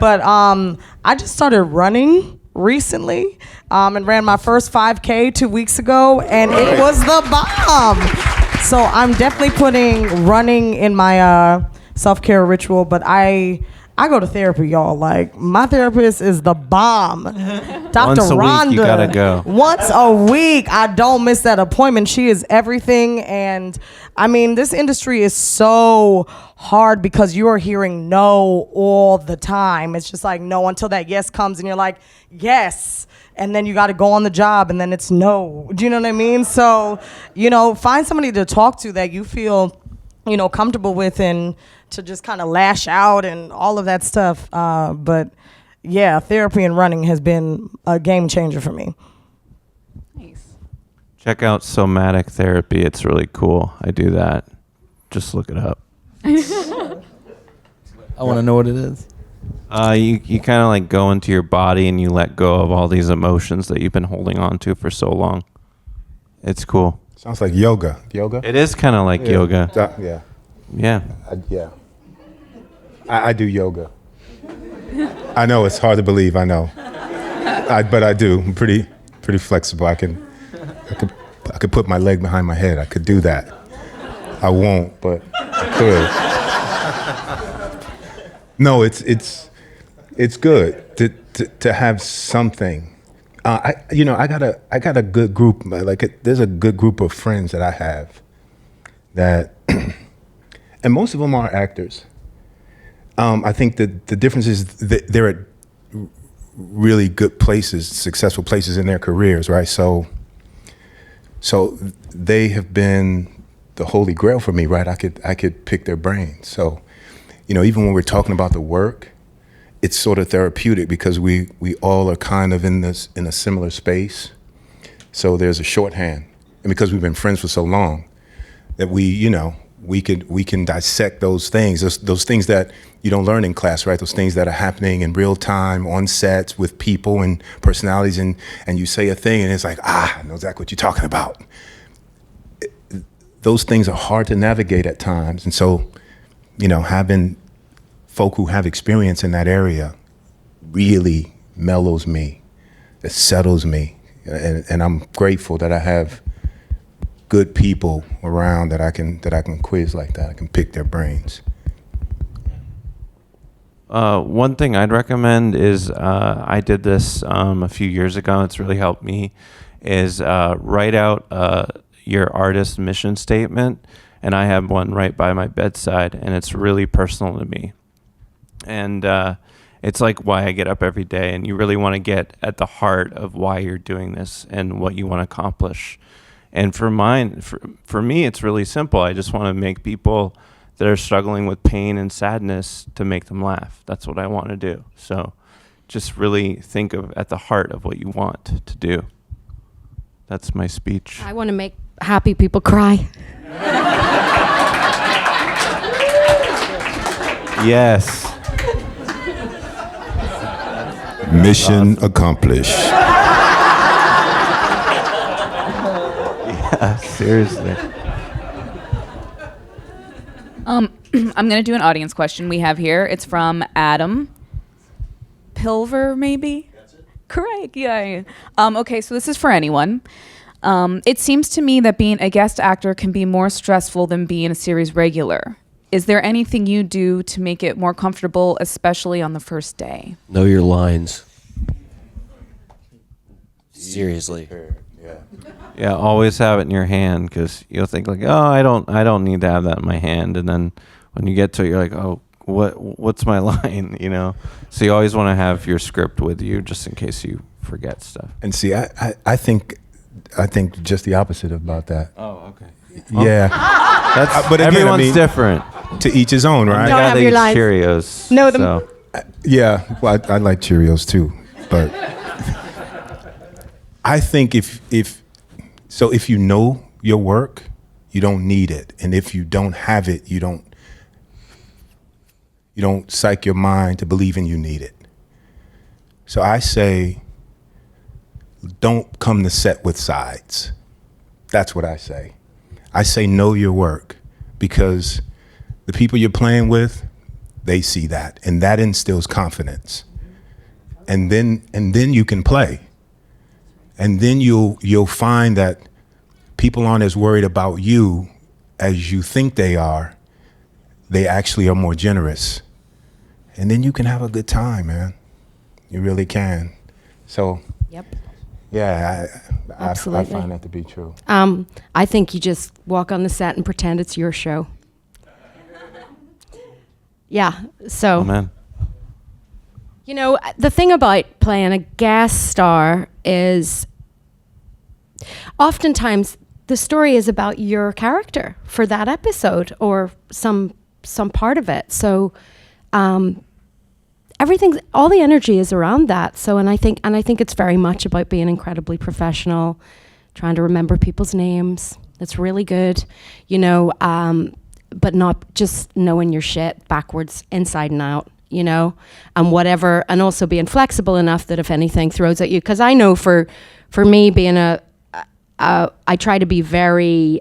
But I just started running recently and ran my first 5K 2 weeks ago, and it was the bomb. So I'm definitely putting running in my self-care ritual, but I go to therapy, y'all. Like, my therapist is the bomb. Dr. Once a Rhonda. week, you gotta go. Once a week. I don't miss that appointment. She is everything. And I mean, this industry is so hard because you are hearing no all the time. It's just like no until that yes comes and you're like, yes. And then you got to go on the job and then it's no. Do you know what I mean? So, find somebody to talk to that you feel, comfortable with, and to just kind of lash out and all of that stuff. But yeah, therapy and running has been a game changer for me. Nice. Check out somatic therapy. It's really cool. I do that. Just look it up. I want to know what it is. You kind of like go into your body and you let go of all these emotions that you've been holding on to for so long. It's cool. Sounds like yoga. Yoga? It is kind of like yoga. Yeah. Yeah. I do yoga. I know it's hard to believe. I know, but I do. I'm pretty flexible. I could put my leg behind my head. I could do that. I won't, but I could. No, it's good to have something. I got a good group. There's a good group of friends that I have that, and most of them are actors. I think that the difference is that they're at really good places, successful places in their careers, right? So they have been the holy grail for me, right? I could pick their brains. So, even when we're talking about the work, it's sort of therapeutic because we all are kind of in a similar space. So there's a shorthand, and because we've been friends for so long, that we can dissect those things, those things that you don't learn in class, right? Those things that are happening in real time on sets with people and personalities, and you say a thing and it's like, I know exactly what you're talking about. Those things are hard to navigate at times. And so, having folk who have experience in that area really mellows me, it settles me. And I'm grateful that I have good people around that I can quiz like that. I can pick their brains. One thing I'd recommend is I did this a few years ago. It's really helped me. Is write out your artist mission statement, and I have one right by my bedside, and it's really personal to me. And it's like why I get up every day, and you really want to get at the heart of why you're doing this and what you want to accomplish. And for me, it's really simple. I just want to make people that are struggling with pain and sadness to make them laugh. That's what I want to do. So just really think of at the heart of what you want to do. That's my speech. I want to make happy people cry. Yes. Mission accomplished. Yeah, seriously. I'm going to do an audience question we have here. It's from Adam Pilver, maybe? That's it. Correct, yeah. Okay, so this is for anyone. It seems to me that being a guest actor can be more stressful than being a series regular. Is there anything you do to make it more comfortable, especially on the first day? Know your lines. Seriously. Yeah, always have it in your hand, because you'll think like, oh, I don't need to have that in my hand, and then when you get to it, you're like, oh, what's my line, So you always want to have your script with you, just in case you forget stuff. And see, I think just the opposite about that. Oh, okay. Yeah. That's but again, everyone's different. To each his own, right? Don't have your lines. Cheerios. No, the- so. Yeah, well, I like Cheerios too, but I think if you know your work, you don't need it, and if you don't have it, you don't psych your mind to believing you need it. So I say, don't come to set with sides. That's what I say. I say know your work, because the people you're playing with, they see that, and that instills confidence. And then you can play. And then you'll find that people aren't as worried about you as you think they are. They actually are more generous. And then you can have a good time, man. You really can. So, Yep. yeah, I Absolutely. find that to be true. I think you just walk on the set and pretend it's your show. Yeah, so. Oh, man. The thing about playing a guest star is oftentimes the story is about your character for that episode or some part of it. So all the energy is around that. So and I think it's very much about being incredibly professional, trying to remember people's names. That's really good, you know, but not just knowing your shit backwards, inside and out, you know, and whatever, and also being flexible enough that if anything throws at you, because I know for me being I try to be very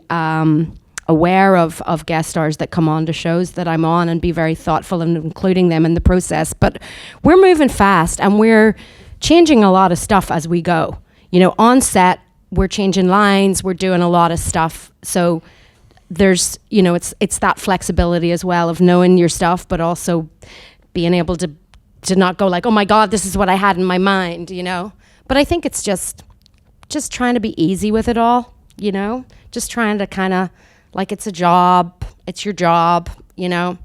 aware of guest stars that come on to shows that I'm on and be very thoughtful in including them in the process. But we're moving fast and we're changing a lot of stuff as we go. You know, on set, we're changing lines, we're doing a lot of stuff. So there's, you know, it's that flexibility as well of knowing your stuff, but also being able to not go like, oh my God, this is what I had in my mind, you know? But I think it's just trying to be easy with it all, you know? Just trying to kind of, like, it's a job, it's your job, you know?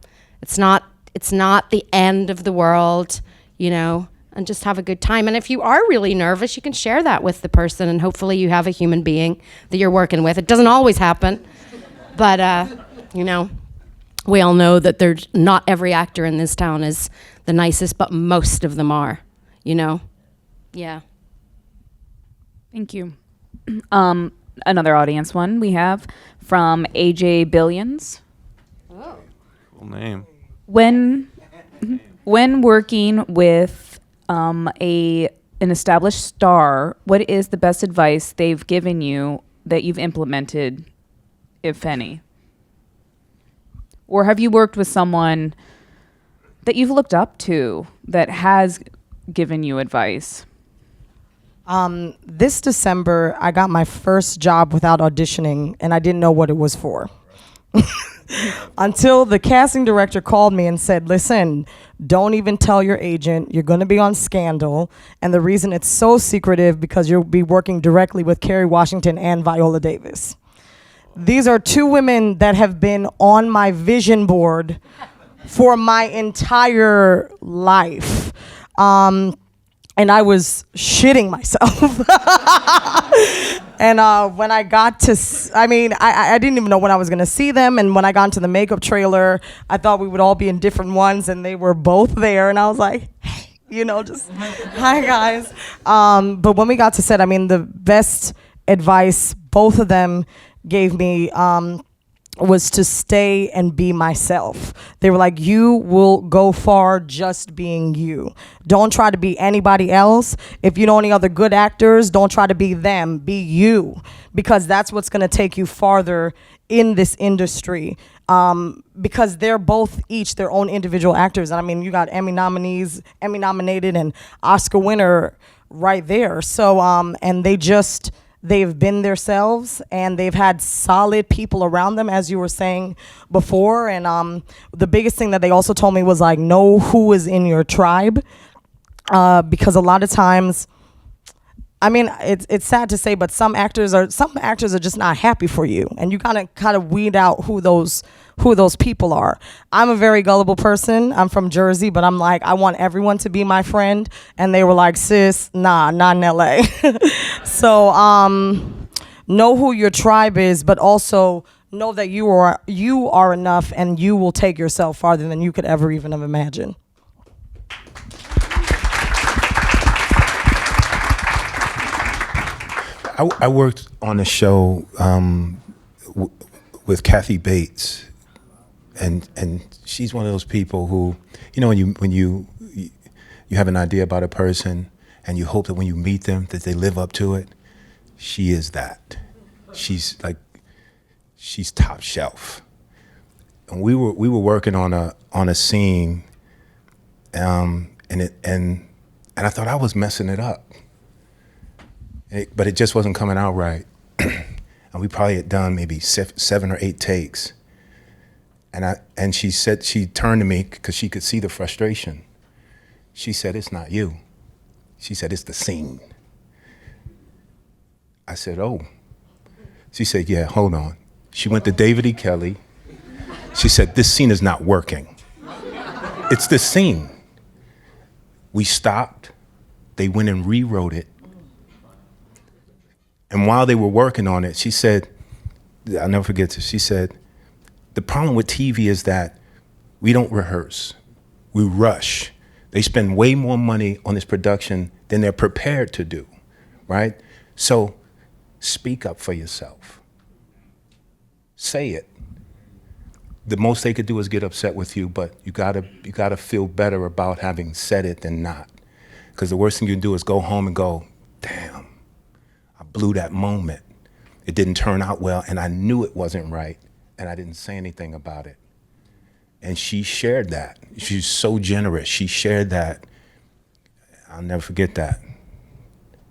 It's not the end of the world, you know? And just have a good time. And if you are really nervous, you can share that with the person, and hopefully you have a human being that you're working with. It doesn't always happen, but, you know, we all know that there's not every actor in this town is the nicest, but most of them are, you know? Yeah. Thank you. Another audience one we have from AJ Billions. Cool name. When working with an established star, what is the best advice they've given you that you've implemented, if any? Or have you worked with someone that you've looked up to that has given you advice? This December, I got my first job without auditioning, and I didn't know what it was for. Until the casting director called me and said, listen, don't even tell your agent. You're going to be on Scandal. And the reason it's so secretive because you'll be working directly with Kerry Washington and Viola Davis. These are two women that have been on my vision board for my entire life. And I was shitting myself. And when I got to, I didn't even know when I was gonna see them. And when I got into the makeup trailer, I thought we would all be in different ones, and they were both there. And I was like, hey, you know, just, hi guys. But when we got to set, the best advice both of them gave me was to stay and be myself. They were like, you will go far just being you. Don't try to be anybody else. If you know any other good actors, don't try to be them, be you, because that's what's gonna take you farther in this industry. Because they're both each their own individual actors. And you got Emmy nominated and Oscar winner right there. So, and they've been themselves, and they've had solid people around them, as you were saying before. And the biggest thing that they also told me was, like, know who is in your tribe, because a lot of times, it's sad to say, but some actors are just not happy for you, and you gotta kind of weed out who those people are. I'm a very gullible person. I'm from Jersey, but I'm like, I want everyone to be my friend. And they were like, sis, nah, not in LA. So know who your tribe is, but also know that you are enough, and you will take yourself farther than you could ever even have imagined. I worked on a show with Kathy Bates. And she's one of those people who, you know, when you have an idea about a person and you hope that when you meet them that they live up to it. She is that. She's top shelf. And we were working on a scene, and I thought I was messing it up, but it just wasn't coming out right. And we probably had done maybe 7 or 8 takes. And she said, she turned to me because she could see the frustration. She said, it's not you. She said, it's the scene. I said, oh. She said, yeah, hold on. She went to David E. Kelly. She said, this scene is not working. It's the scene. We stopped. They went and rewrote it. And while they were working on it, she said, I'll never forget this, she said, the problem with TV is that we don't rehearse. We rush. They spend way more money on this production than they're prepared to do, right? So speak up for yourself. Say it. The most they could do is get upset with you, but you gotta feel better about having said it than not. Because the worst thing you can do is go home and go, damn, I blew that moment. It didn't turn out well, and I knew it wasn't right, and I didn't say anything about it. And she shared that. She's so generous. She shared that. I'll never forget that.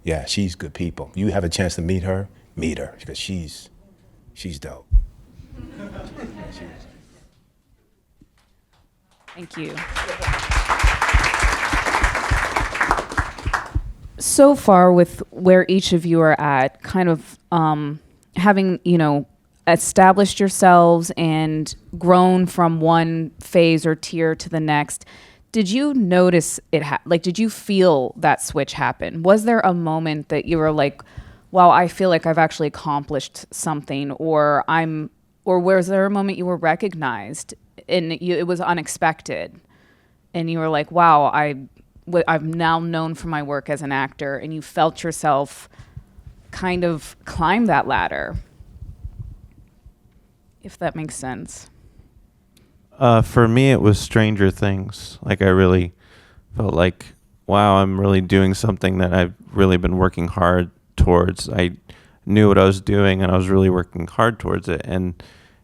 Yeah, she's good people. You have a chance to meet her, because she's dope. Thank you. So far, with where each of you are at, kind of having, established yourselves and grown from one phase or tier to the next, did you notice it? Did you feel that switch happen? Was there a moment that you were like, wow, I feel like I've actually accomplished something, or was there a moment you were recognized and it was unexpected, and you were like, wow, I'm now known for my work as an actor, and you felt yourself kind of climb that ladder, if that makes sense? For me, it was Stranger Things. Like, I really felt like, wow, I'm really doing something that I've really been working hard towards. I knew what I was doing, and I was really working hard towards it. And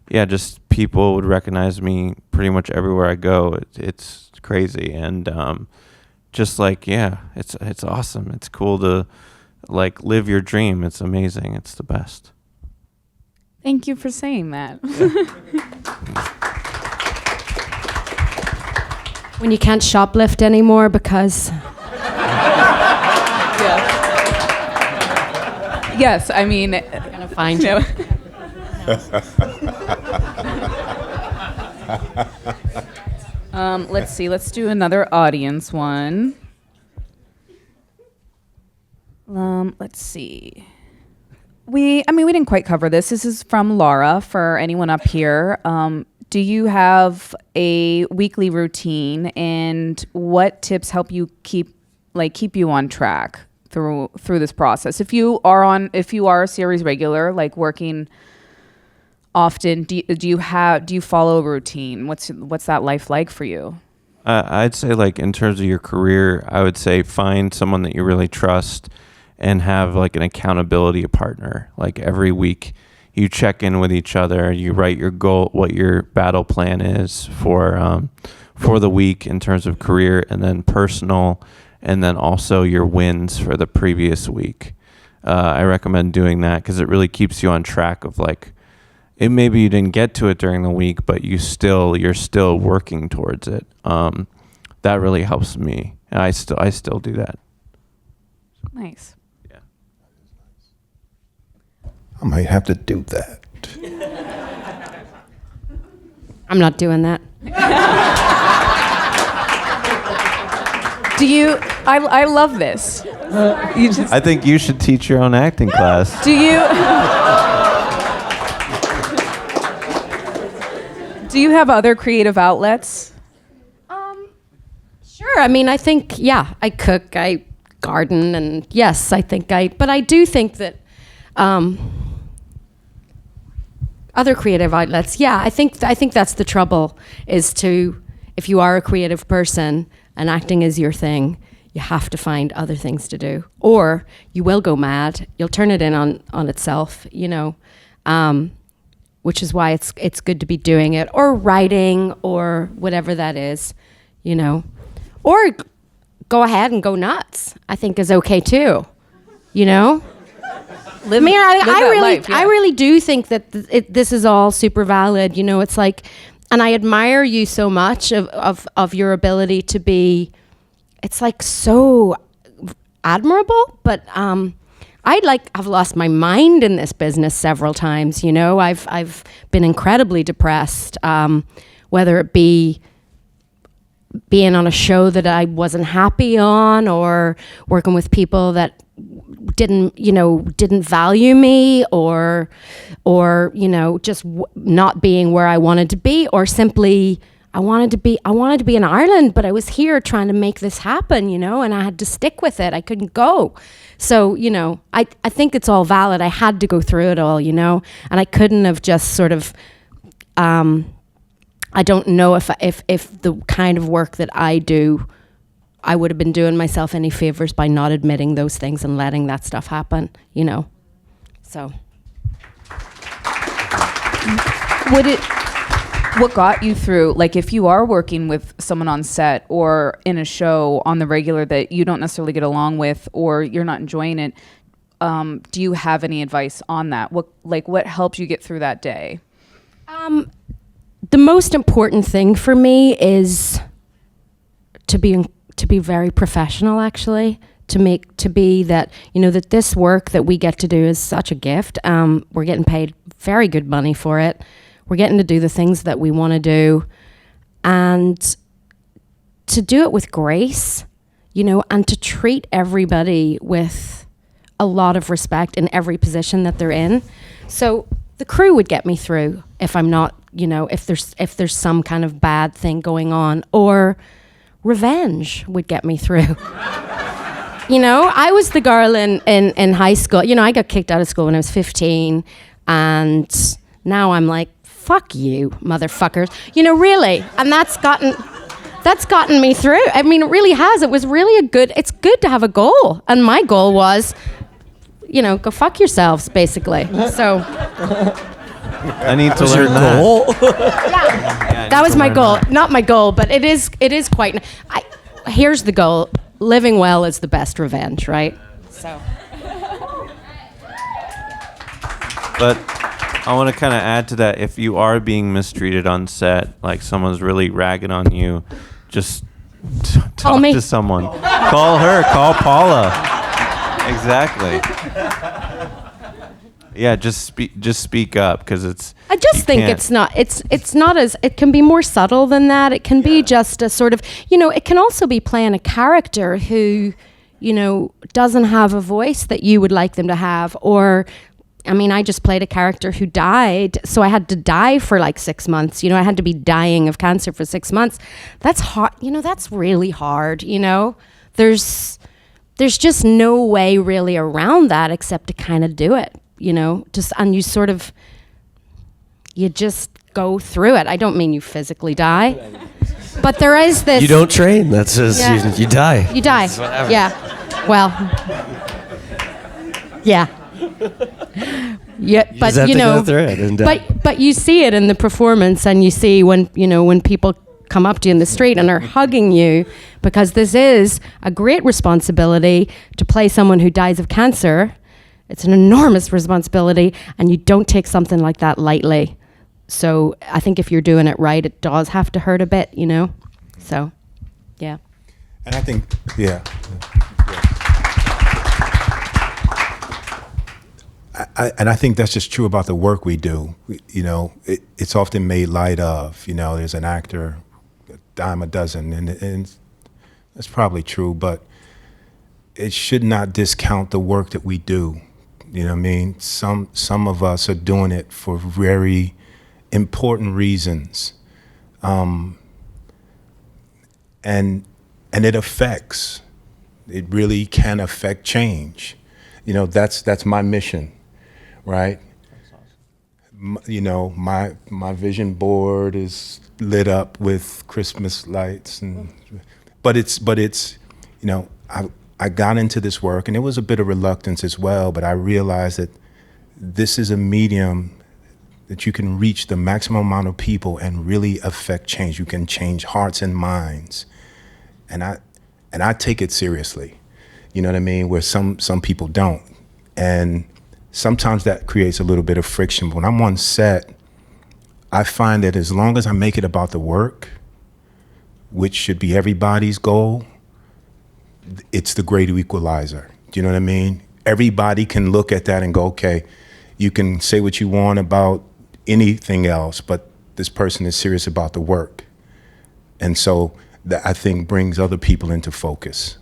yeah, just people would recognize me pretty much everywhere I go. It's crazy. And just like, yeah, it's awesome. It's cool to like live your dream. It's amazing. It's the best. Thank you for saying that. When you can't shoplift anymore because... Yes, I mean... I'm going to find you. Let's see. Let's do another audience one. Let's see. We didn't quite cover this. This is from Laura for anyone up here. Do you have a weekly routine, and what tips help you keep you on track through this process? If you are a series regular, like working often, do you follow a routine? What's that life like for you? I'd say, like, in terms of your career, I would say find someone that you really trust and have like an accountability partner. Like, every week you check in with each other, you write your goal, what your battle plan is for the week in terms of career and then personal, and then also your wins for the previous week. I recommend doing that because it really keeps you on track of, like, it maybe you didn't get to it during the week, but you're still working towards it. That really helps me, and I still do that. Nice. Yeah. I might have to do that. I'm not doing that. Do you? I love this. I think you should teach your own acting class. Do you? Do you have other creative outlets? Sure. I mean, I think, yeah, I cook, I garden, and yes, but I do think that other creative outlets, yeah, I think that's the trouble, is if you are a creative person and acting is your thing, you have to find other things to do, or you will go mad. You'll turn it in on itself, which is why it's good to be doing it, or writing, or whatever that is, or go ahead and go nuts. I think is okay too, I really do think that this is all super valid. It's like, and I admire you so much of your ability to be. It's like so admirable, but I've lost my mind in this business several times. I've been incredibly depressed, whether it be being on a show that I wasn't happy on, or working with people that didn't value me, or just not being where I wanted to be, or simply I wanted to be in Ireland, but I was here trying to make this happen, you know, and I had to stick with it. I couldn't go. So, you know, I think it's all valid. I had to go through it all, you know, and I couldn't have just sort of, I don't know if the kind of work that I do, I would have been doing myself any favors by not admitting those things and letting that stuff happen, you know. So. What got you through, like if you are working with someone on set or in a show on the regular that you don't necessarily get along with or you're not enjoying it, do you have any advice on that? What helped you get through that day? The most important thing for me is to be very professional, actually, to be that, you know, that this work that we get to do is such a gift. We're getting paid very good money for it. We're getting to do the things that we want to do, and to do it with grace, you know, and to treat everybody with a lot of respect in every position that they're in. So the crew would get me through if I'm not, you know, if there's some kind of bad thing going on, or revenge would get me through. You know, I was the girl in high school. You know, I got kicked out of school when I was 15, and now I'm like, fuck you, motherfuckers. You know, really. And that's gotten me through. I mean, it really has. It was really it's good to have a goal. And my goal was, you know, go fuck yourselves, basically. So. I need to learn that. Goal? Yeah, that was my goal. Not my goal, but it is quite. Here's the goal. Living well is the best revenge, right? So. But I want to kind of add to that. If you are being mistreated on set, like someone's really ragging on you, just talk to someone. Call her. Call Paula. Exactly. Yeah, just speak up, because it's. I just think it's not as, it can be more subtle than that. It can be just a sort of, you know, it can also be playing a character who, you know, doesn't have a voice that you would like them to have, or. I mean, I just played a character who died, so I had to die for like 6 months. You know, I had to be dying of cancer for 6 months. That's hard. You know, that's really hard, you know? There's just no way really around that except to kind of do it, you know? And you just go through it. I don't mean you physically die, but there is this... You don't train. That's just, you die. You die. Yeah. Well, yeah. Yeah, but you know, but you see it in the performance, and you see when people come up to you in the street and are hugging you, because this is a great responsibility to play someone who dies of cancer. It's an enormous responsibility, and you don't take something like that lightly. So I think if you're doing it right, it does have to hurt a bit, you know. So, yeah. And I think, yeah. I think that's just true about the work we do. You know, it's often made light of. You know, there's an actor, a dime a dozen, and that's probably true, but it should not discount the work that we do. You know what I mean? Some of us are doing it for very important reasons, and it affects. It really can affect change. You know, that's my mission. Right, you know, my vision board is lit up with Christmas lights, but it's you know, I got into this work, and it was a bit of reluctance as well, but I realized that this is a medium that you can reach the maximum amount of people and really affect change. You can change hearts and minds, and I take it seriously. You know what I mean? Where some people don't, and sometimes that creates a little bit of friction. But when I'm on set, I find that as long as I make it about the work, which should be everybody's goal, it's the great equalizer. Do you know what I mean? Everybody can look at that and go, okay, you can say what you want about anything else, but this person is serious about the work. And so that, I think, brings other people into focus.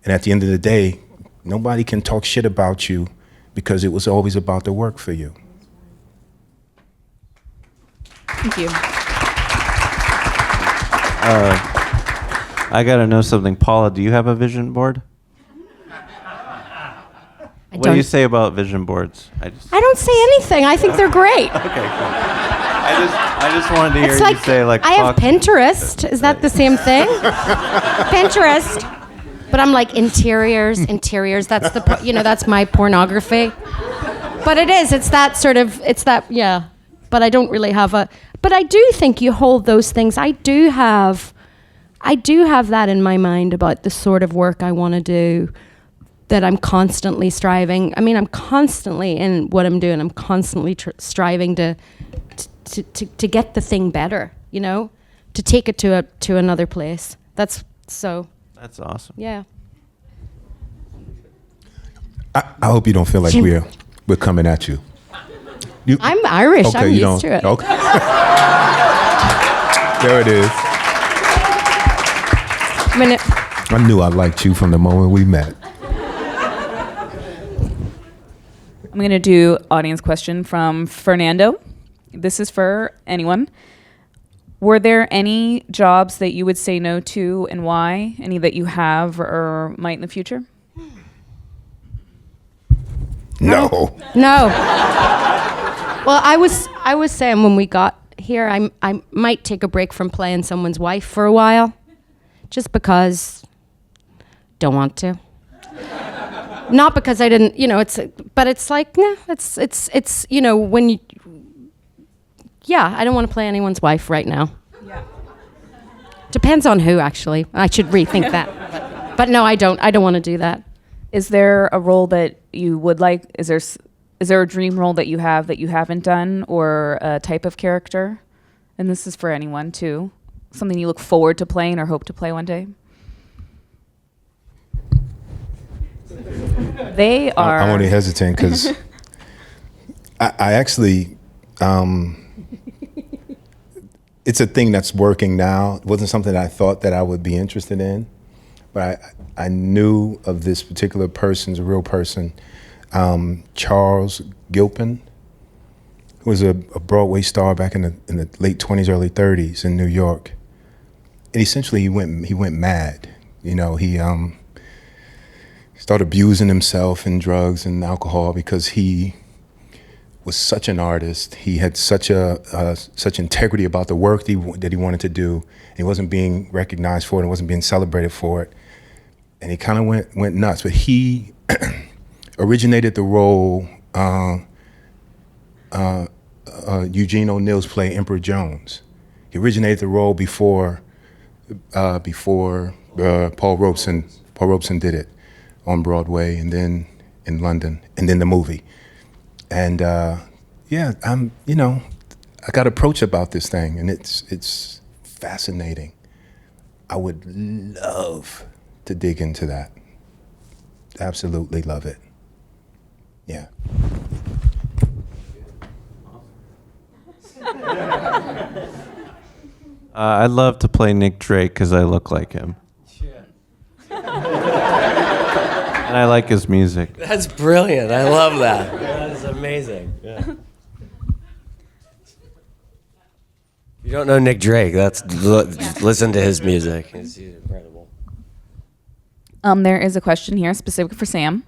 And at the end of the day, nobody can talk shit about you because it was always about the work for you. Thank you. I gotta know something. Paula, do you have a vision board? What do you say about vision boards? I don't say anything. I think they're great. Okay, cool. I just wanted to hear It's you like, say like. I have fuck. Pinterest. Is that the same thing? Pinterest. But I'm like interiors. That's that's my pornography. But it is. It's that. Yeah. But I don't really have a. But I do think you hold those things. I do have that in my mind about the sort of work I want to do. That I'm constantly striving. I mean, I'm constantly in what I'm doing. I'm constantly striving to get the thing better. To take it to another place. That's awesome. Yeah. I hope you don't feel like we're coming at you. I'm Irish. Okay, I'm you used don't. to it. Okay. There it is. I knew I liked you from the moment we met. I'm going to do audience question from Fernando. This is for anyone. Were there any jobs that you would say no to and why? Any that you have or might in the future? No. No. Well, I was saying when we got here, I might take a break from playing someone's wife for a while, just because don't want to. Not because I didn't, but it's like, nah, it's when you, I don't want to play anyone's wife right now. Yeah. Depends on who, actually. I should rethink that. But no, I don't want to do that. Is there a role that you would like? Is there a dream role that you have that you haven't done, or a type of character? And this is for anyone too. Something you look forward to playing or hope to play one day. They are. I'm only hesitating because I actually, it's a thing that's working now. It wasn't something I thought that I would be interested in, but I knew of this particular person's a real person, Charles Gilpin, who was a Broadway star back in the late 20s, early 30s in New York. And essentially he went mad. He started abusing himself and drugs and alcohol because he was such an artist. He had such integrity about the work that he wanted to do. He wasn't being recognized for it. He wasn't being celebrated for it. And he kind of went nuts. But he originated the role, Eugene O'Neill's play Emperor Jones. He originated the role before Paul Robeson did it on Broadway, and then in London, and then the movie. And I got approached about this thing, and it's fascinating. I would love to dig into that. Absolutely love it. Yeah. I'd love to play Nick Drake because I look like him. And I like his music. That's brilliant. I love that. That is amazing. Yeah. You don't know Nick Drake. Listen to his music. He's incredible. There is a question here specific for Sam.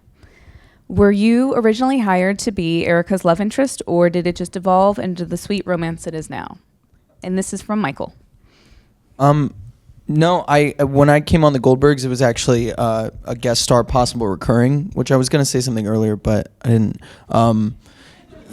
Were you originally hired to be Erica's love interest, or did it just evolve into the sweet romance it is now? And this is from Michael. No, when I came on the Goldbergs, it was actually a guest star, possible recurring, which I was going to say something earlier, but I didn't.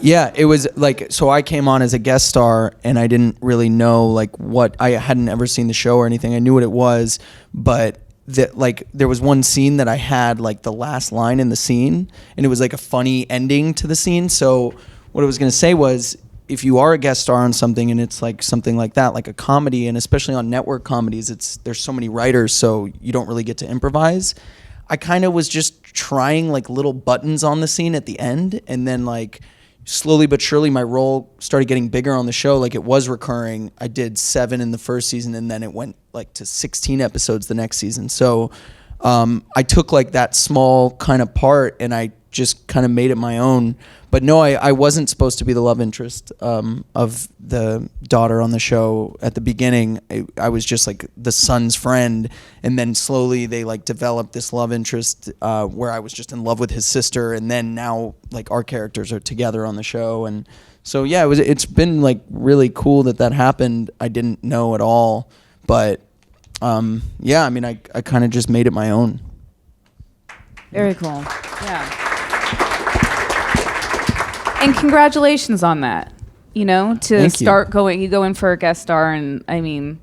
It was like, so I came on as a guest star, and I didn't really know what, I hadn't ever seen the show or anything. I knew what it was, but there was one scene that I had the last line in the scene, and it was a funny ending to the scene. So what I was going to say was, if you are a guest star on something and it's something like that, like a comedy, and especially on network comedies, there's so many writers, so you don't really get to improvise. I kind of was just trying little buttons on the scene at the end, and then slowly but surely my role started getting bigger on the show. It was recurring. I did 7 in the first season, and then it went to 16 episodes the next season. So I took that small kind of part, and I just kind of made it my own. But no, I wasn't supposed to be the love interest of the daughter on the show at the beginning. I was just like the son's friend, and then slowly they like developed this love interest where I was just in love with his sister, and then now like our characters are together on the show. And so yeah, it's been like really cool that happened. I didn't know at all, but yeah, I mean, I kind of just made it my own. Very cool. Yeah. And congratulations on that. You know, to Thank start going, you go in for a guest star, and I mean,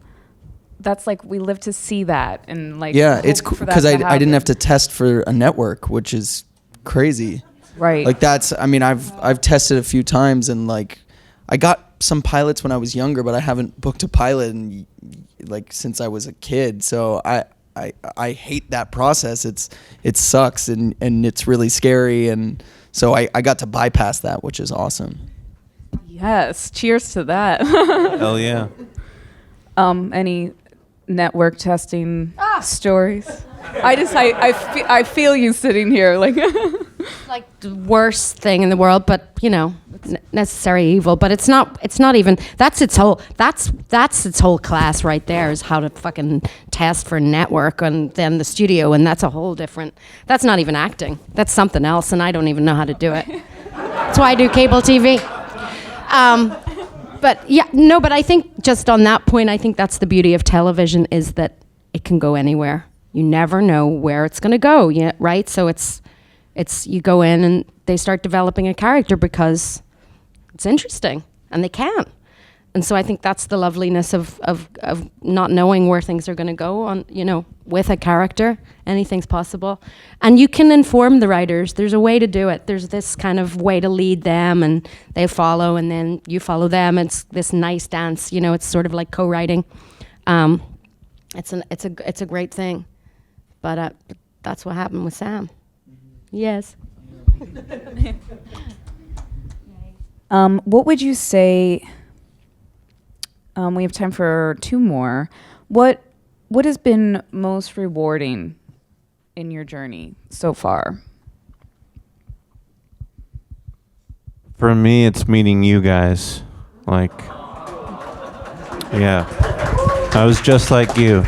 that's like, we live to see that. And like, Yeah, it's hope cool for that because to I didn't happen. have to test for a network, which is crazy. Right. Like that's, I mean, I've tested a few times, and like I got some pilots when I was younger, but I haven't booked a pilot in like since I was a kid. So I hate that process. It sucks and it's really scary, and so I got to bypass that, which is awesome. Yes. Cheers to that. Hell yeah. Any network testing stories? I feel you sitting here like. Like the worst thing in the world, but you know, necessary evil. But it's not even. That's its whole class right there, is how to fucking test for network and then the studio, and that's a whole different. That's not even acting. That's something else, and I don't even know how to do it. That's why I do cable TV. But yeah, no. But I think just on that point, I think that's the beauty of television, is that it can go anywhere. You never know where it's going to go. Yeah, right. So it's you go in and they start developing a character because it's interesting, and they can. And so I think that's the loveliness of not knowing where things are going to go on, you know, with a character. Anything's possible. And you can inform the writers. There's a way to do it. There's this kind of way to lead them, and they follow, and then you follow them. It's this nice dance, you know, it's sort of like co-writing. It's a great thing. But that's what happened with Sam. Yes. What would you say? We have time for two more. What has been most rewarding in your journey so far? For me, it's meeting you guys. Like, yeah, I was just like you,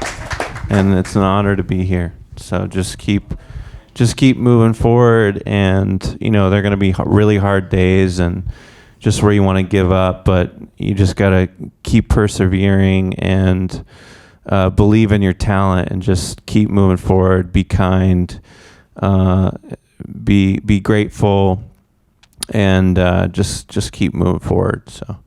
and it's an honor to be here. So just keep moving forward, and you know, they're going to be really hard days and just where you want to give up, but you just got to keep persevering and believe in your talent, and just keep moving forward. Be kind, be grateful, and just keep moving forward. So.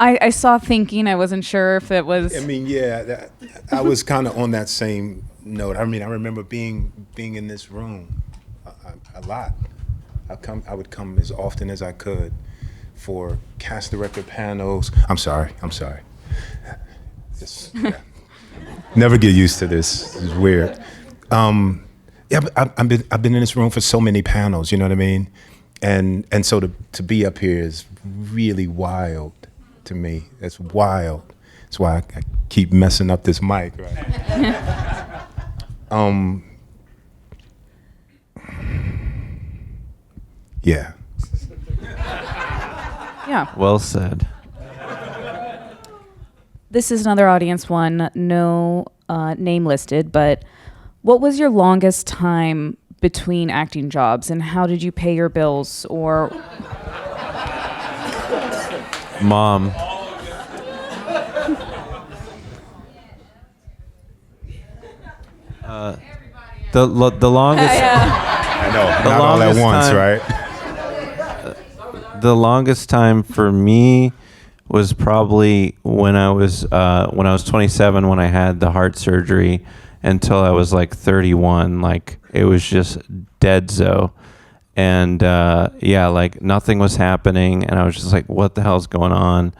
I saw thinking. I wasn't sure if it was. I mean, yeah, I was kind of on that same note. I mean, I remember being in this room a lot. I would come as often as I could for cast director panels. I'm sorry. Yeah. Never get used to this. It's weird. Yeah, but I've been in this room for so many panels. You know what I mean? And so to be up here is really wild. To me, it's wild. That's why I keep messing up this mic, right? Yeah. Yeah. Well said. This is another audience one. No name listed, but what was your longest time between acting jobs, and how did you pay your bills? Or Mom. The longest. I know. The Not all at longest once, time- right? The longest time for me was probably when I was 27, when I had the heart surgery, until I was like 31. Like, it was just dead zo. And yeah, like nothing was happening, and I was just like, what the hell's going on?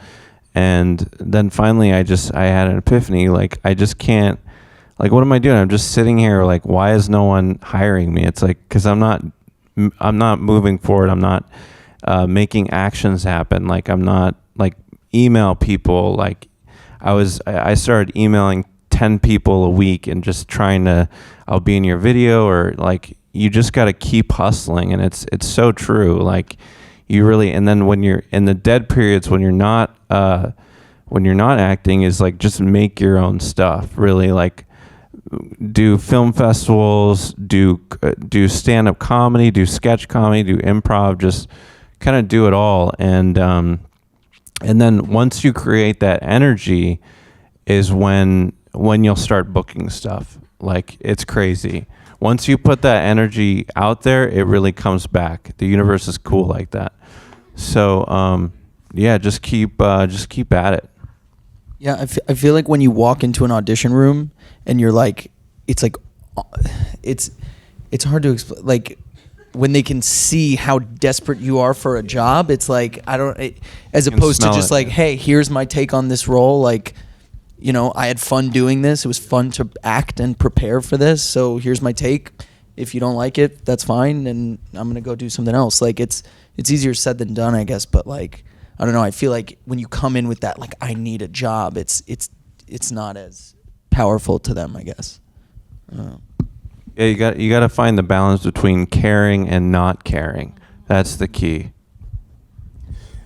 And then finally I had an epiphany. Like, I just can't, like, what am I doing? I'm just sitting here, like, why is no one hiring me? It's like, because I'm not moving forward. I'm not making actions happen. Like, I'm not, like, email people. Like, I started emailing 10 people a week and just trying to, I'll be in your video, or like, you just got to keep hustling. And it's so true. Like, you really, and then when you're in the dead periods, when you're not acting, is like, just make your own stuff. Really, like, do film festivals, do stand-up comedy, do sketch comedy, do improv, just kind of do it all. And then once you create that energy is when you'll start booking stuff. Like, it's crazy. Once you put that energy out there, it really comes back. The universe is cool like that. So yeah, just keep at it. Yeah, I feel like when you walk into an audition room and you're like, it's hard to explain. Like, when they can see how desperate you are for a job, it's like, as opposed to just like, hey, here's my take on this role. Like, you know, I had fun doing this. It was fun to act and prepare for this. So here's my take. If you don't like it, that's fine, and I'm gonna go do something else. Like, it's easier said than done, I guess. But like, I don't know. I feel like when you come in with that, like, I need a job, it's not as powerful to them, I guess. Yeah, you got to find the balance between caring and not caring. That's the key.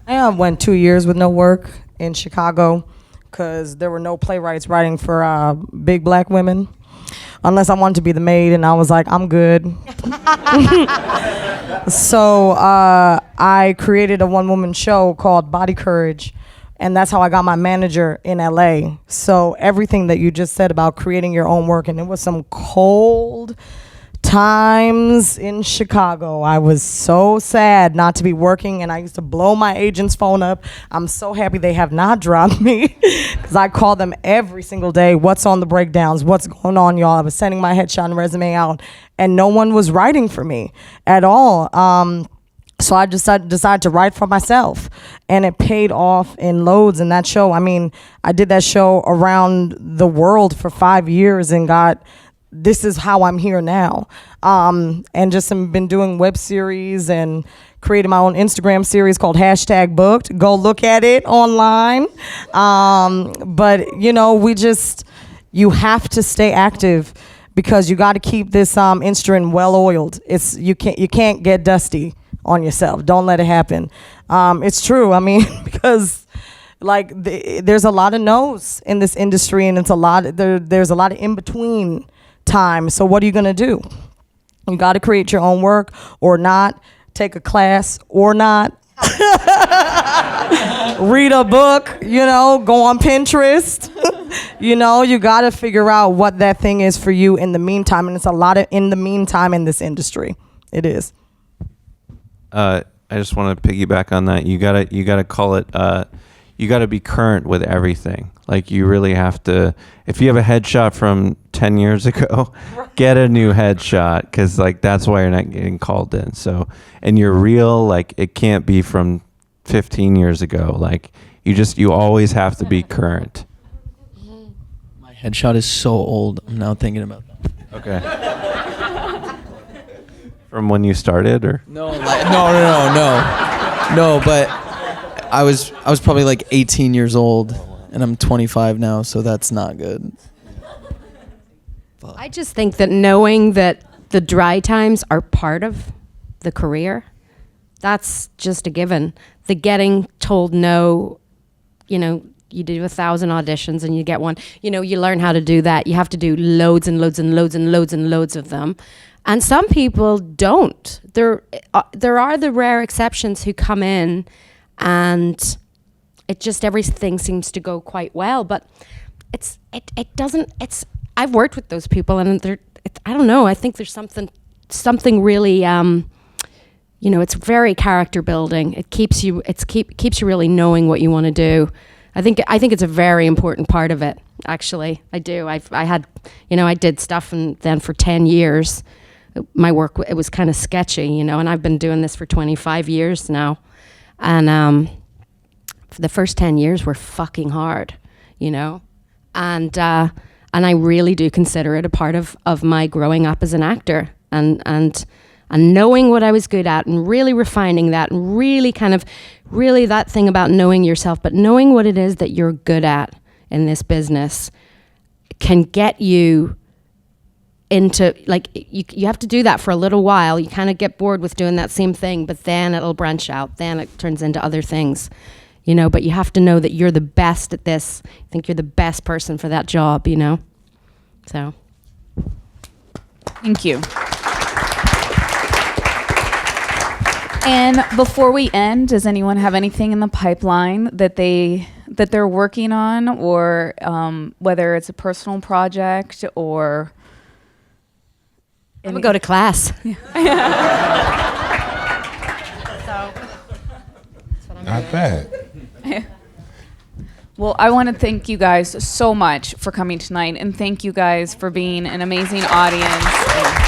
I went 2 years with no work in Chicago because there were no playwrights writing for big black women, unless I wanted to be the maid, and I was like, I'm good. So I created a one-woman show called Body Courage, and that's how I got my manager in LA. So everything that you just said about creating your own work, and it was some cold times in Chicago. I was so sad not to be working, and I used to blow my agent's phone up. I'm so happy they have not dropped me, because I call them every single day. What's on the breakdowns? What's going on, y'all? I was sending my headshot and resume out, and no one was writing for me at all. So I decided to write for myself, and it paid off in loads in that show. I mean, I did that show around the world for 5 years and this is how I'm here now. And just been doing web series and created my own Instagram series called #booked. Go look at it online. But you know, you have to stay active, because you got to keep this instrument well oiled. You can't get dusty on yourself. Don't let it happen. It's true. I mean, because like there's a lot of no's in this industry, and there's a lot of in between time. So what are you gonna do? You got to create your own work, or not. Take a class, or not. Read a book. You know, go on Pinterest. You know, you got to figure out what that thing is for you in the meantime, and it's a lot of in the meantime in this industry. It is. I just want to piggyback on that. You gotta call it. You gotta be current with everything. Like, you really have to. If you have a headshot from 10 years ago, get a new headshot, because like that's why you're not getting called in. So, and you're real. Like, it can't be from 15 years ago. Like, you always have to be current. My headshot is so old. I'm now thinking about that. Okay. From when you started, or No, but I was probably like 18 years old, and I'm 25 now, so that's not good. I just think that knowing that the dry times are part of the career, that's just a given. The getting told no, you know, you do 1,000 auditions and you get one. You know, you learn how to do that. You have to do loads and loads and loads and loads and loads of them. And some people don't. There are the rare exceptions who come in and everything seems to go quite well, but it doesn't. I've worked with those people, and I don't know. I think there's something really, you know, it's very character building. It keeps you really knowing what you want to do. I think it's a very important part of it. Actually, I do. I did stuff, and then for 10 years, my work, it was kind of sketchy, you know, and I've been doing this for 25 years now. And for the first 10 years were fucking hard, you know, and I really do consider it a part of my growing up as an actor, and knowing what I was good at, and really refining that, and really that thing about knowing yourself, but knowing what it is that you're good at. in this business can get you into, like, you have to do that for a little while. You kind of get bored with doing that same thing, but then it'll branch out. Then it turns into other things, you know, but you have to know that you're the best at this. I think you're the best person for that job, you know? So. Thank you. And before we end, does anyone have anything in the pipeline that they're working on, or whether it's a personal project or? I'm gonna go to class. Not bad. Well, I want to thank you guys so much for coming tonight, and thank you guys for being an amazing audience.